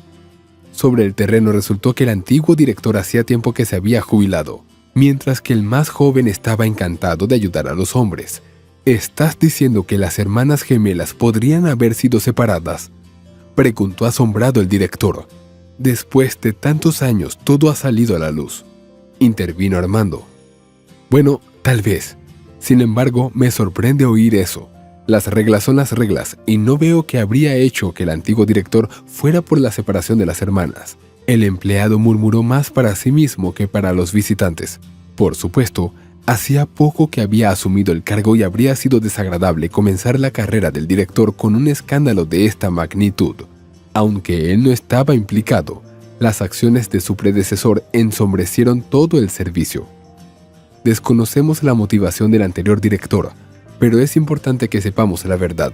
Sobre el terreno resultó que el antiguo director hacía tiempo que se había jubilado, mientras que el más joven estaba encantado de ayudar a los hombres. ¿Estás diciendo que las hermanas gemelas podrían haber sido separadas?, preguntó asombrado el director. Después de tantos años, todo ha salido a la luz. Intervino Armando. Bueno, tal vez. Sin embargo, me sorprende oír eso. Las reglas son las reglas, y no veo qué habría hecho que el antiguo director fuera por la separación de las hermanas. El empleado murmuró más para sí mismo que para los visitantes. Por supuesto, hacía poco que había asumido el cargo y habría sido desagradable comenzar la carrera del director con un escándalo de esta magnitud. Aunque él no estaba implicado, las acciones de su predecesor ensombrecieron todo el servicio. Desconocemos la motivación del anterior director, pero es importante que sepamos la verdad.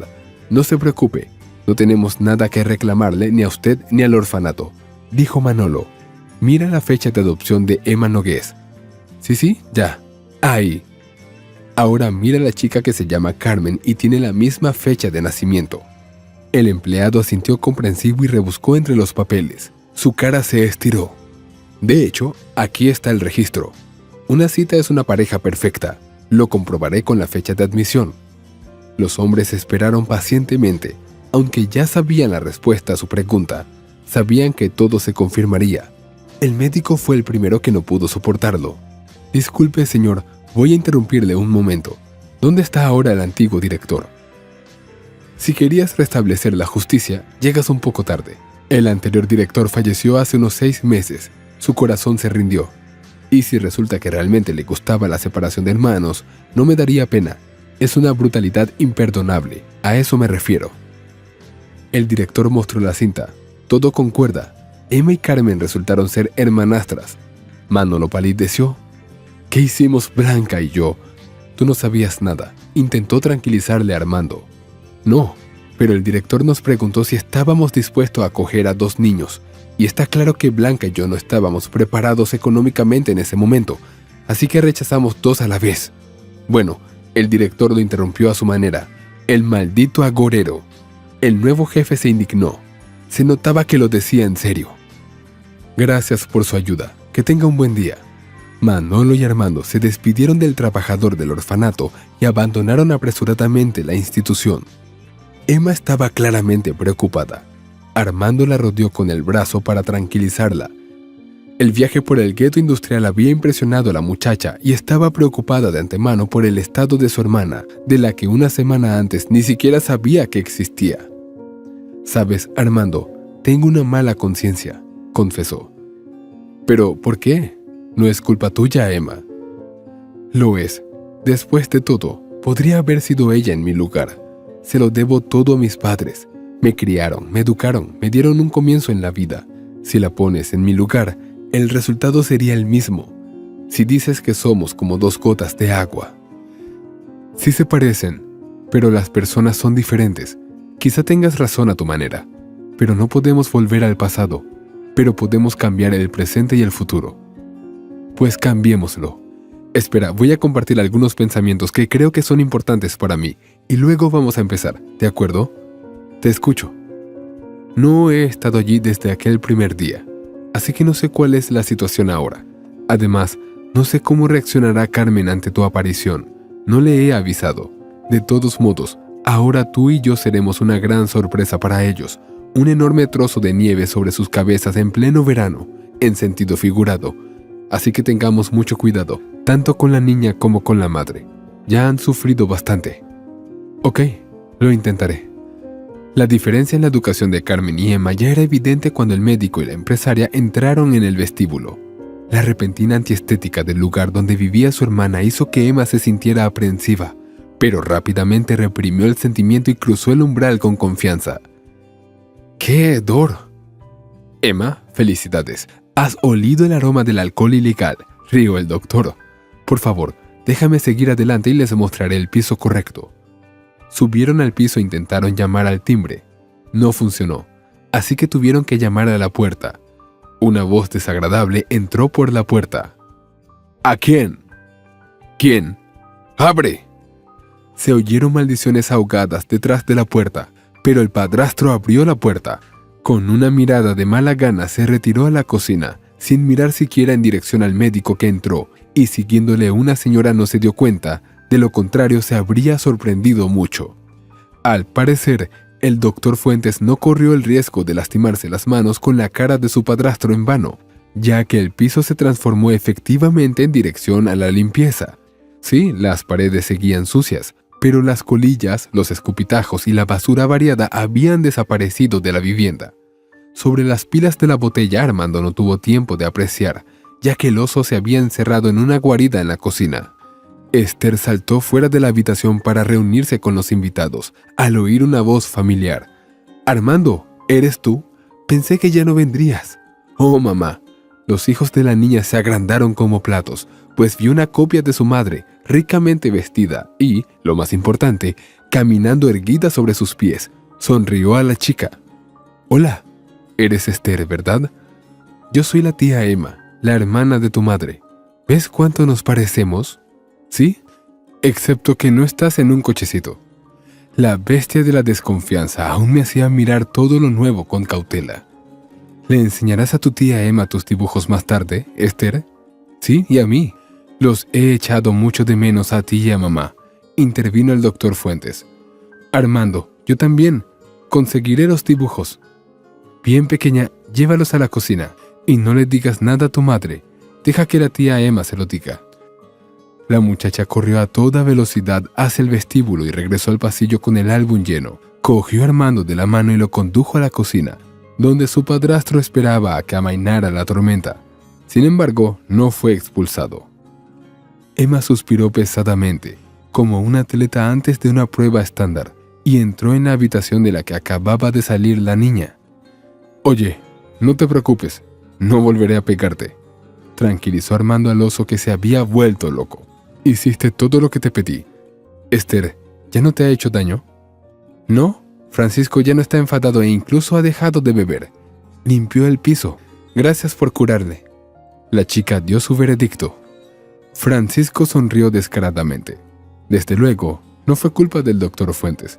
No se preocupe, no tenemos nada que reclamarle ni a usted ni al orfanato, dijo Manolo. Mira la fecha de adopción de Emma Nogués. Sí, ya. Ahí. Ahora mira a la chica que se llama Carmen y tiene la misma fecha de nacimiento. El empleado asintió comprensivo y rebuscó entre los papeles. Su cara se estiró. De hecho, aquí está el registro. Una cita es una pareja perfecta. Lo comprobaré con la fecha de admisión. Los hombres esperaron pacientemente, aunque ya sabían la respuesta a su pregunta. Sabían que todo se confirmaría. El médico fue el primero que no pudo soportarlo. «Disculpe, señor, voy a interrumpirle un momento. ¿Dónde está ahora el antiguo director?» «Si querías restablecer la justicia, llegas un poco tarde. El anterior director falleció hace unos 6 meses. Su corazón se rindió. Y si resulta que realmente le gustaba la separación de hermanos, no me daría pena. Es una brutalidad imperdonable. A eso me refiero». El director mostró la cinta. Todo concuerda. Emma y Carmen resultaron ser hermanastras. Manolo palideció. «¿Qué hicimos Blanca y yo?» «Tú no sabías nada», intentó tranquilizarle a Armando. «No, pero el director nos preguntó si estábamos dispuestos a acoger a 2 niños, y está claro que Blanca y yo no estábamos preparados económicamente en ese momento, así que rechazamos 2 a la vez». Bueno, el director lo interrumpió a su manera. «El maldito agorero». El nuevo jefe se indignó. Se notaba que lo decía en serio. «Gracias por su ayuda. Que tenga un buen día». Manolo y Armando se despidieron del trabajador del orfanato y abandonaron apresuradamente la institución. Emma estaba claramente preocupada. Armando la rodeó con el brazo para tranquilizarla. El viaje por el gueto industrial había impresionado a la muchacha y estaba preocupada de antemano por el estado de su hermana, de la que una semana antes ni siquiera sabía que existía. «Sabes, Armando, tengo una mala conciencia», confesó. «¿Pero por qué? No es culpa tuya, Emma». «Lo es. Después de todo, podría haber sido ella en mi lugar. Se lo debo todo a mis padres. Me criaron, me educaron, me dieron un comienzo en la vida. Si la pones en mi lugar, el resultado sería el mismo. Si dices que somos como 2 gotas de agua». «Sí se parecen, pero las personas son diferentes. Quizá tengas razón a tu manera, pero no podemos volver al pasado, pero podemos cambiar el presente y el futuro». «Pues cambiémoslo. Espera, voy a compartir algunos pensamientos que creo que son importantes para mí, y luego vamos a empezar, ¿de acuerdo? Te escucho». «No he estado allí desde aquel primer día, así que no sé cuál es la situación ahora. Además, no sé cómo reaccionará Carmen ante tu aparición. No le he avisado. De todos modos, ahora tú y yo seremos una gran sorpresa para ellos, un enorme trozo de nieve sobre sus cabezas en pleno verano, en sentido figurado. Así que tengamos mucho cuidado, tanto con la niña como con la madre. Ya han sufrido bastante». «Ok, lo intentaré». La diferencia en la educación de Carmen y Emma ya era evidente cuando el médico y la empresaria entraron en el vestíbulo. La repentina antiestética del lugar donde vivía su hermana hizo que Emma se sintiera aprensiva, pero rápidamente reprimió el sentimiento y cruzó el umbral con confianza. «¡Qué hedor!» «Emma, felicidades. Has olido el aroma del alcohol ilegal», rió el doctor. «Por favor, déjame seguir adelante y les mostraré el piso correcto». Subieron al piso e intentaron llamar al timbre. No funcionó, así que tuvieron que llamar a la puerta. Una voz desagradable entró por la puerta. «¿A quién?» «¿Quién? ¡Abre!». Se oyeron maldiciones ahogadas detrás de la puerta, pero el padrastro abrió la puerta. Con una mirada de mala gana se retiró a la cocina, sin mirar siquiera en dirección al médico que entró, y siguiéndole una señora no se dio cuenta, de lo contrario se habría sorprendido mucho. Al parecer, el doctor Fuentes no corrió el riesgo de lastimarse las manos con la cara de su padrastro en vano, ya que el piso se transformó efectivamente en dirección a la limpieza. Sí, las paredes seguían sucias, pero las colillas, los escupitajos y la basura variada habían desaparecido de la vivienda. Sobre las pilas de la botella Armando no tuvo tiempo de apreciar, ya que el oso se había encerrado en una guarida en la cocina. Esther saltó fuera de la habitación para reunirse con los invitados, al oír una voz familiar. «Armando, ¿eres tú? Pensé que ya no vendrías». «Oh, mamá». Los hijos de la niña se agrandaron como platos, pues vio una copia de su madre, ricamente vestida y, lo más importante, caminando erguida sobre sus pies. Sonrió a la chica. «Hola, eres Esther, ¿verdad? Yo soy la tía Emma, la hermana de tu madre. ¿Ves cuánto nos parecemos? ¿Sí? Excepto que no estás en un cochecito». La bestia de la desconfianza aún me hacía mirar todo lo nuevo con cautela. «¿Le enseñarás a tu tía Emma tus dibujos más tarde, Esther?» «Sí, y a mí. Los he echado mucho de menos a ti y a mamá, intervino el doctor Fuentes. Armando, yo también. Conseguiré los dibujos. Bien, pequeña, llévalos a la cocina y no le digas nada a tu madre. Deja que la tía Emma se lo diga. La muchacha corrió a toda velocidad hacia el vestíbulo y regresó al pasillo con el álbum lleno. Cogió a Armando de la mano y lo condujo a la cocina, donde su padrastro esperaba a que amainara la tormenta. Sin embargo, no fue expulsado. Emma suspiró pesadamente, como un atleta antes de una prueba estándar, y entró en la habitación de la que acababa de salir la niña. «Oye, no te preocupes, no volveré a pegarte», tranquilizó Armando al oso que se había vuelto loco. «Hiciste todo lo que te pedí. Esther, ¿ya no te ha hecho daño?» «No, Francisco ya no está enfadado e incluso ha dejado de beber. Limpió el piso. Gracias por curarle». La chica dio su veredicto. Francisco sonrió descaradamente. Desde luego, no fue culpa del doctor Fuentes.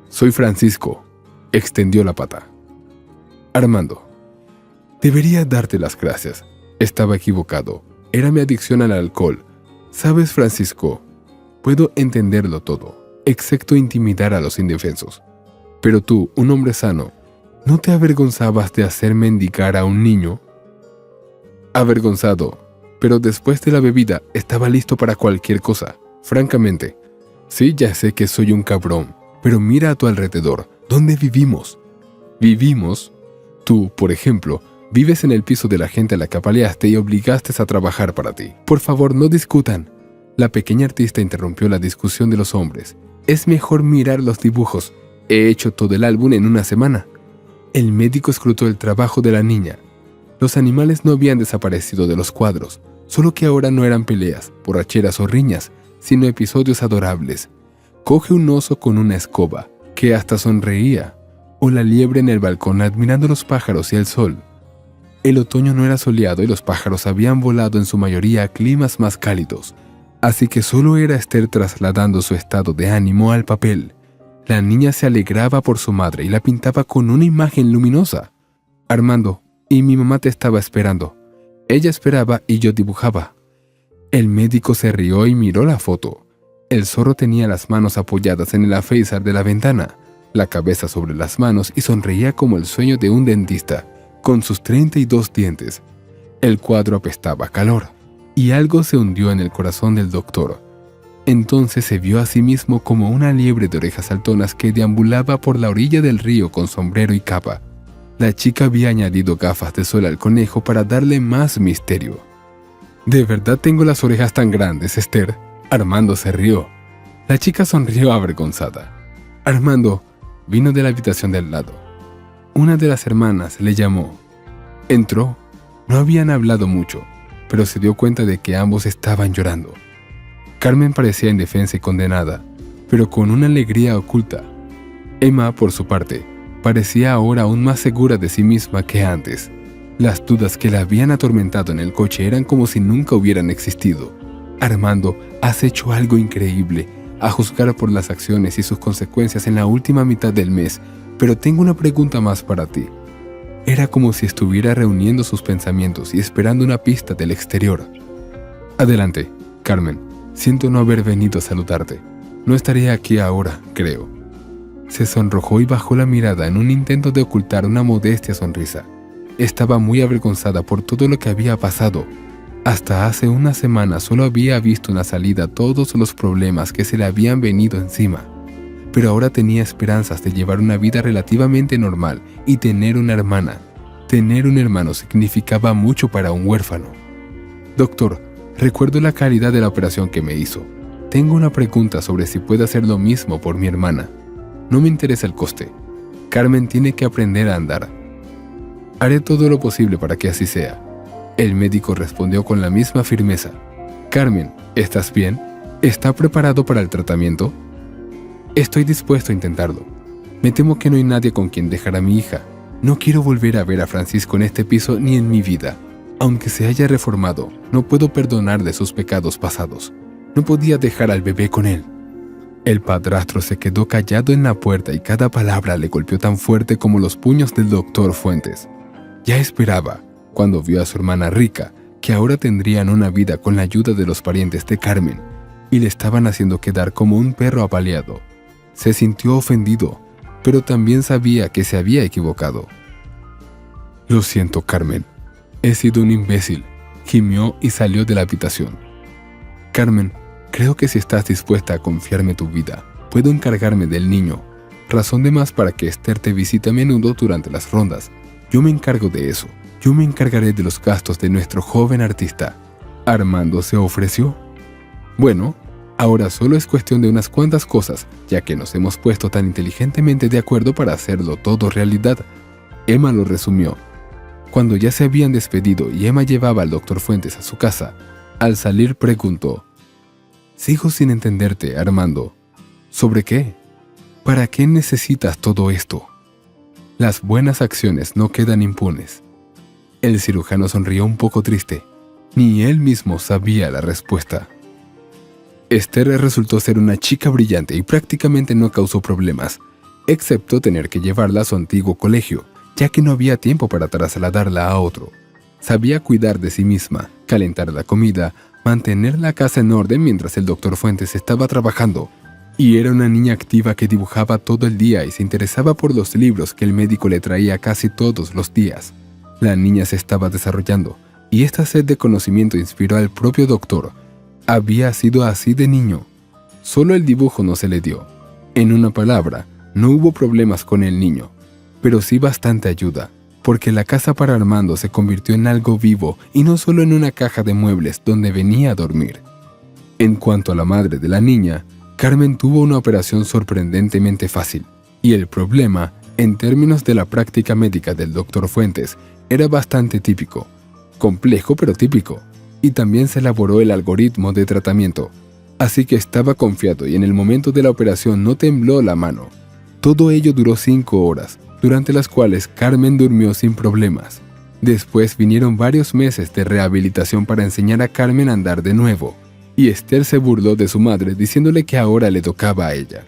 «Soy Francisco», extendió la pata. Armando: «Debería darte las gracias. Estaba equivocado. Era mi adicción al alcohol. Sabes, Francisco, puedo entenderlo todo, excepto intimidar a los indefensos. Pero tú, un hombre sano, ¿no te avergonzabas de hacer mendigar a un niño?» «Avergonzado, pero después de la bebida estaba listo para cualquier cosa, francamente. Sí, ya sé que soy un cabrón, pero mira a tu alrededor. ¿Dónde vivimos?» «¿Vivimos? Tú, por ejemplo, vives en el piso de la gente a la que apaleaste y obligaste a trabajar para ti. Por favor, no discutan». La pequeña artista interrumpió la discusión de los hombres. «Es mejor mirar los dibujos. He hecho todo el álbum en una semana». El médico escrutó el trabajo de la niña. Los animales no habían desaparecido de los cuadros, solo que ahora no eran peleas, borracheras o riñas, sino episodios adorables. Coge un oso con una escoba, que hasta sonreía, o la liebre en el balcón admirando los pájaros y el sol. El otoño no era soleado y los pájaros habían volado en su mayoría a climas más cálidos, así que solo era Esther trasladando su estado de ánimo al papel. La niña se alegraba por su madre y la pintaba con una imagen luminosa. «Armando, y mi mamá te estaba esperando. Ella esperaba y yo dibujaba». El médico se rió y miró la foto. El zorro tenía las manos apoyadas en el alféizar de la ventana, la cabeza sobre las manos y sonreía como el sueño de un dentista, con sus 32 dientes. El cuadro apestaba a calor, y algo se hundió en el corazón del doctor. Entonces se vio a sí mismo como una liebre de orejas saltonas que deambulaba por la orilla del río con sombrero y capa. La chica había añadido gafas de sol al conejo para darle más misterio. «¿De verdad tengo las orejas tan grandes, Esther?» Armando se rió. La chica sonrió avergonzada. Armando vino de la habitación del lado. Una de las hermanas le llamó. Entró. No habían hablado mucho, pero se dio cuenta de que ambos estaban llorando. Carmen parecía indefensa y condenada, pero con una alegría oculta. Emma, por su parte, parecía ahora aún más segura de sí misma que antes. Las dudas que la habían atormentado en el coche eran como si nunca hubieran existido. «Armando, has hecho algo increíble, a juzgar por las acciones y sus consecuencias en la última mitad del mes, pero tengo una pregunta más para ti». Era como si estuviera reuniendo sus pensamientos y esperando una pista del exterior. «Adelante, Carmen. Siento no haber venido a saludarte. No estaría aquí ahora, creo». Se sonrojó y bajó la mirada en un intento de ocultar una modestia sonrisa. Estaba muy avergonzada por todo lo que había pasado. Hasta hace una semana solo había visto una salida a todos los problemas que se le habían venido encima. Pero ahora tenía esperanzas de llevar una vida relativamente normal y tener una hermana. Tener un hermano significaba mucho para un huérfano. «Doctor, recuerdo la calidad de la operación que me hizo. Tengo una pregunta sobre si puede hacer lo mismo por mi hermana. No me interesa el coste. Carmen tiene que aprender a andar. Haré todo lo posible para que así sea». El médico respondió con la misma firmeza. «Carmen, ¿estás bien? ¿Está preparado para el tratamiento?» «Estoy dispuesto a intentarlo. Me temo que no hay nadie con quien dejar a mi hija. No quiero volver a ver a Francisco en este piso ni en mi vida. Aunque se haya reformado, no puedo perdonarle sus pecados pasados. No podía dejar al bebé con él». El padrastro se quedó callado en la puerta y cada palabra le golpeó tan fuerte como los puños del doctor Fuentes. Ya esperaba, cuando vio a su hermana rica, que ahora tendrían una vida con la ayuda de los parientes de Carmen, y le estaban haciendo quedar como un perro apaleado. Se sintió ofendido, pero también sabía que se había equivocado. «Lo siento, Carmen. He sido un imbécil», gimió y salió de la habitación. «Carmen, creo que si estás dispuesta a confiarme tu vida, puedo encargarme del niño. Razón de más para que Esther te visite a menudo durante las rondas. Yo me encargo de eso. Yo me encargaré de los gastos de nuestro joven artista». Armando se ofreció. «Bueno, ahora solo es cuestión de unas cuantas cosas, ya que nos hemos puesto tan inteligentemente de acuerdo para hacerlo todo realidad». Emma lo resumió. Cuando ya se habían despedido y Emma llevaba al Dr. Fuentes a su casa, al salir preguntó: «Sigo sin entenderte, Armando. ¿Sobre qué? ¿Para qué necesitas todo esto?» «Las buenas acciones no quedan impunes». El cirujano sonrió un poco triste. Ni él mismo sabía la respuesta. Esther resultó ser una chica brillante y prácticamente no causó problemas, excepto tener que llevarla a su antiguo colegio, ya que no había tiempo para trasladarla a otro. Sabía cuidar de sí misma, calentar la comida, mantener la casa en orden mientras el Dr. Fuentes estaba trabajando, y era una niña activa que dibujaba todo el día y se interesaba por los libros que el médico le traía casi todos los días. La niña se estaba desarrollando, y esta sed de conocimiento inspiró al propio doctor. Había sido así de niño. Solo el dibujo no se le dio. En una palabra, no hubo problemas con el niño, pero sí bastante ayuda, porque la casa para Armando se convirtió en algo vivo y no solo en una caja de muebles donde venía a dormir. En cuanto a la madre de la niña, Carmen tuvo una operación sorprendentemente fácil, y el problema, en términos de la práctica médica del Dr. Fuentes, era bastante típico, complejo pero típico, y también se elaboró el algoritmo de tratamiento, así que estaba confiado y en el momento de la operación no tembló la mano. Todo ello duró 5 horas, durante las cuales Carmen durmió sin problemas. Después vinieron varios meses de rehabilitación para enseñar a Carmen a andar de nuevo, y Esther se burló de su madre diciéndole que ahora le tocaba a ella.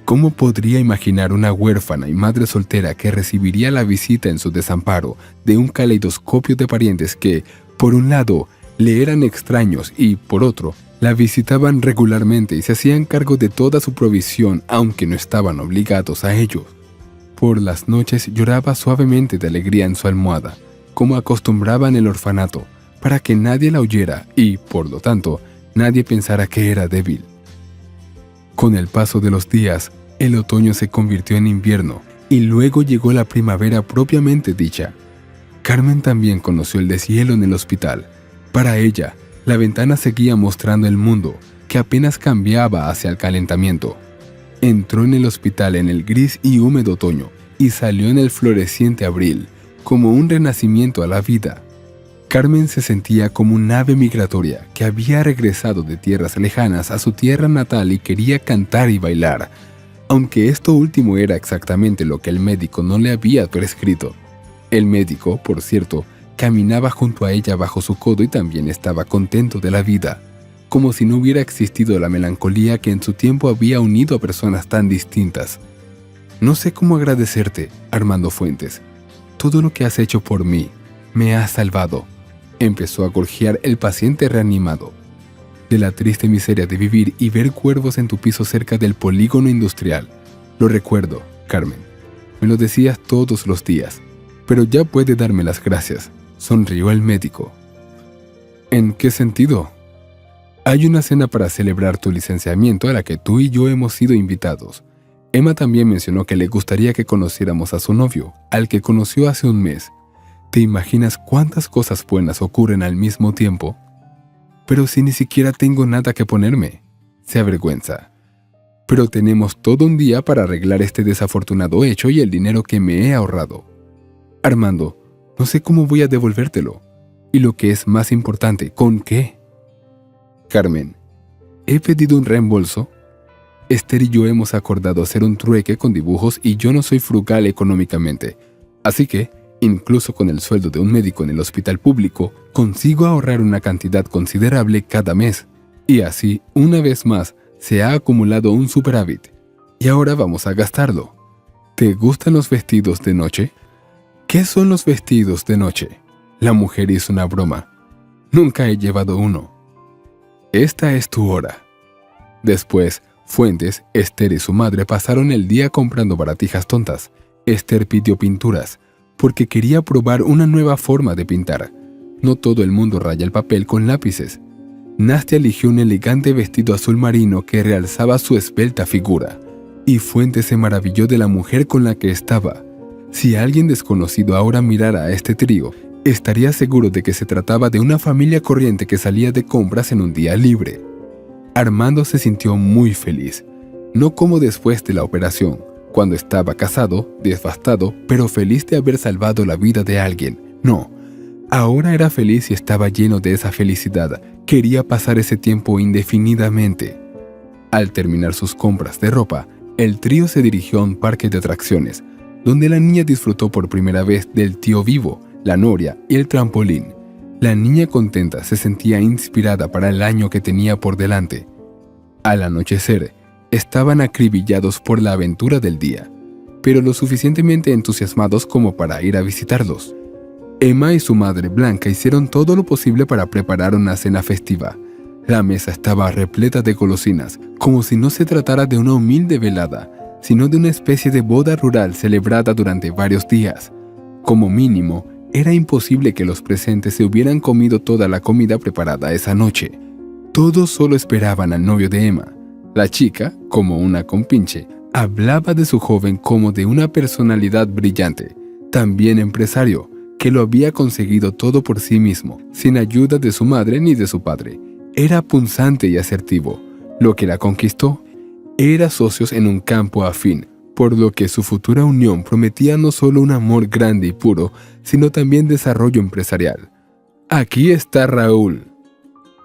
¿Cómo podría imaginar una huérfana y madre soltera que recibiría la visita en su desamparo de un caleidoscopio de parientes que, por un lado, le eran extraños y, por otro, la visitaban regularmente y se hacían cargo de toda su provisión aunque no estaban obligados a ello? Por las noches lloraba suavemente de alegría en su almohada, como acostumbraba en el orfanato, para que nadie la oyera y, por lo tanto, nadie pensara que era débil. Con el paso de los días, el otoño se convirtió en invierno y luego llegó la primavera propiamente dicha. Carmen también conoció el deshielo en el hospital. Para ella, la ventana seguía mostrando el mundo, que apenas cambiaba hacia el calentamiento. Entró en el hospital en el gris y húmedo otoño y salió en el floreciente abril, como un renacimiento a la vida. Carmen se sentía como un ave migratoria que había regresado de tierras lejanas a su tierra natal y quería cantar y bailar, aunque esto último era exactamente lo que el médico no le había prescrito. El médico, por cierto, caminaba junto a ella bajo su codo y también estaba contento de la vida, como si no hubiera existido la melancolía que en su tiempo había unido a personas tan distintas. «No sé cómo agradecerte, Armando Fuentes. Todo lo que has hecho por mí me ha salvado», empezó a gorjear el paciente reanimado. «De la triste miseria de vivir y ver cuervos en tu piso cerca del polígono industrial. Lo recuerdo, Carmen. Me lo decías todos los días. Pero ya puede darme las gracias», sonrió el médico. «¿En qué sentido?» «Hay una cena para celebrar tu licenciamiento a la que tú y yo hemos sido invitados. Emma también mencionó que le gustaría que conociéramos a su novio, al que conoció hace un mes. ¿Te imaginas cuántas cosas buenas ocurren al mismo tiempo?» «Pero si ni siquiera tengo nada que ponerme», se avergüenza. «Pero tenemos todo un día para arreglar este desafortunado hecho y el dinero que me he ahorrado. Armando, no sé cómo voy a devolvértelo. Y lo que es más importante, ¿con qué?» «Carmen, he pedido un reembolso. Esther y yo hemos acordado hacer un trueque con dibujos y yo no soy frugal económicamente. Así que, incluso con el sueldo de un médico en el hospital público, consigo ahorrar una cantidad considerable cada mes. Y así, una vez más, se ha acumulado un superávit. Y ahora vamos a gastarlo. ¿Te gustan los vestidos de noche?» «¿Qué son los vestidos de noche?», la mujer hizo una broma. Nunca he llevado uno. Esta es tu hora. Después, Fuentes, Esther y su madre pasaron el día comprando baratijas tontas. Esther pidió pinturas, porque quería probar una nueva forma de pintar. No todo el mundo raya el papel con lápices. Nastia eligió un elegante vestido azul marino que realzaba su esbelta figura, y Fuentes se maravilló de la mujer con la que estaba. Si alguien desconocido ahora mirara a este trío, estaría seguro de que se trataba de una familia corriente que salía de compras en un día libre. Armando se sintió muy feliz, no como después de la operación, cuando estaba casado, devastado, pero feliz de haber salvado la vida de alguien. No, ahora era feliz y estaba lleno de esa felicidad. Quería pasar ese tiempo indefinidamente. Al terminar sus compras de ropa, el trío se dirigió a un parque de atracciones, donde la niña disfrutó por primera vez del tío vivo, la noria y el trampolín. La niña contenta se sentía inspirada para el año que tenía por delante. Al anochecer, estaban acribillados por la aventura del día, pero lo suficientemente entusiasmados como para ir a visitarlos. Emma y su madre Blanca hicieron todo lo posible para preparar una cena festiva. La mesa estaba repleta de golosinas, como si no se tratara de una humilde velada, sino de una especie de boda rural celebrada durante varios días. Como mínimo, era imposible que los presentes se hubieran comido toda la comida preparada esa noche. Todos solo esperaban al novio de Emma. La chica, como una compinche, hablaba de su joven como de una personalidad brillante, también empresario, que lo había conseguido todo por sí mismo, sin ayuda de su madre ni de su padre. Era punzante y asertivo. Lo que la conquistó era socios en un campo afín, por lo que su futura unión prometía no solo un amor grande y puro, sino también desarrollo empresarial. «Aquí está Raúl».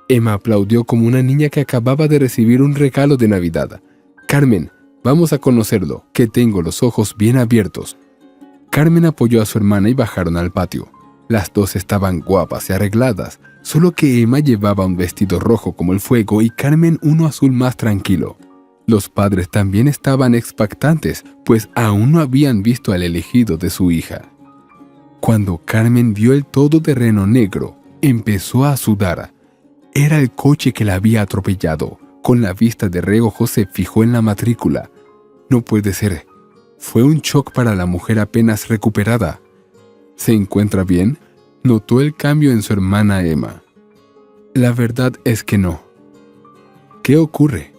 Emma aplaudió como una niña que acababa de recibir un regalo de Navidad. «Carmen, vamos a conocerlo, que tengo los ojos bien abiertos». Carmen apoyó a su hermana y bajaron al patio. Las dos estaban guapas y arregladas, solo que Emma llevaba un vestido rojo como el fuego y Carmen uno azul más tranquilo. Los padres también estaban expectantes, pues aún no habían visto al elegido de su hija. Cuando Carmen vio el todoterreno negro, empezó a sudar. Era el coche que la había atropellado. Con la vista de reojo se fijó en la matrícula. No puede ser. Fue un shock para la mujer apenas recuperada. ¿Se encuentra bien?, notó el cambio en su hermana Emma. La verdad es que no. ¿Qué ocurre?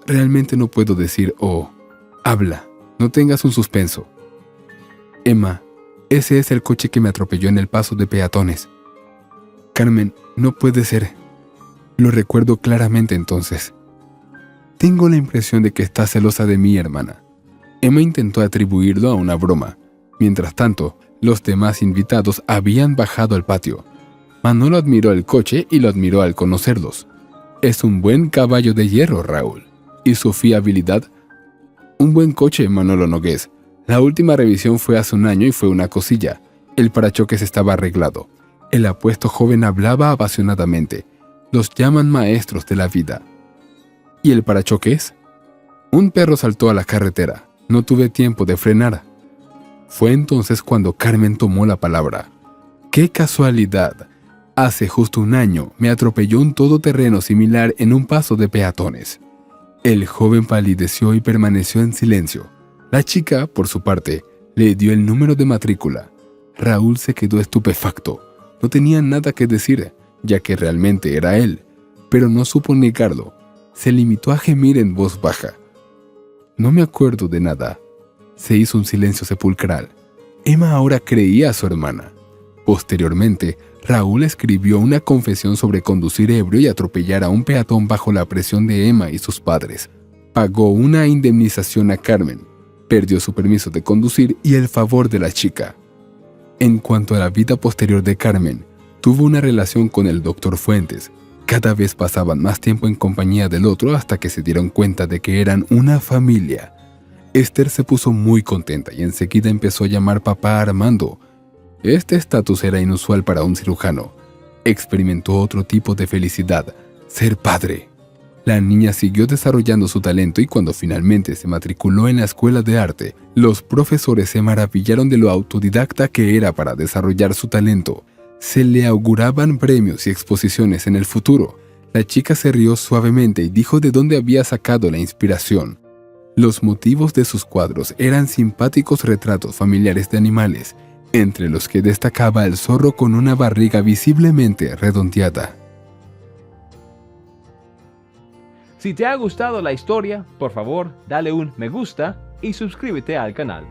Realmente no puedo decir, habla, no tengas un suspenso. Emma, ese es el coche que me atropelló en el paso de peatones. Carmen, no puede ser. Lo recuerdo claramente entonces. Tengo la impresión de que está celosa de mí, hermana. Emma intentó atribuirlo a una broma. Mientras tanto, los demás invitados habían bajado al patio. Manolo admiró el coche y lo admiró al conocerlos. Es un buen caballo de hierro, Raúl. ¿Y su fiabilidad? Un buen coche, Manolo Nogués. La última revisión fue hace un año y fue una cosilla. El parachoques estaba arreglado. El apuesto joven hablaba apasionadamente. Los llaman maestros de la vida. ¿Y el parachoques? Un perro saltó a la carretera. No tuve tiempo de frenar. Fue entonces cuando Carmen tomó la palabra. ¡Qué casualidad! Hace justo un año me atropelló un todoterreno similar en un paso de peatones. El joven palideció y permaneció en silencio. La chica, por su parte, le dio el número de matrícula. Raúl se quedó estupefacto. No tenía nada que decir, ya que realmente era él, pero no supo negarlo. Se limitó a gemir en voz baja. No me acuerdo de nada. Se hizo un silencio sepulcral. Emma ahora creía a su hermana. Posteriormente, Raúl escribió una confesión sobre conducir ebrio y atropellar a un peatón bajo la presión de Emma y sus padres. Pagó una indemnización a Carmen, perdió su permiso de conducir y el favor de la chica. En cuanto a la vida posterior de Carmen, tuvo una relación con el doctor Fuentes. Cada vez pasaban más tiempo en compañía del otro hasta que se dieron cuenta de que eran una familia. Esther se puso muy contenta y enseguida empezó a llamar papá a Armando. Este estatus era inusual para un cirujano. Experimentó otro tipo de felicidad, ser padre. La niña siguió desarrollando su talento y cuando finalmente se matriculó en la escuela de arte, los profesores se maravillaron de lo autodidacta que era para desarrollar su talento. Se le auguraban premios y exposiciones en el futuro. La chica se rió suavemente y dijo de dónde había sacado la inspiración. Los motivos de sus cuadros eran simpáticos retratos familiares de animales, entre los que destacaba el zorro con una barriga visiblemente redondeada. Si te ha gustado la historia, por favor, dale un me gusta y suscríbete al canal.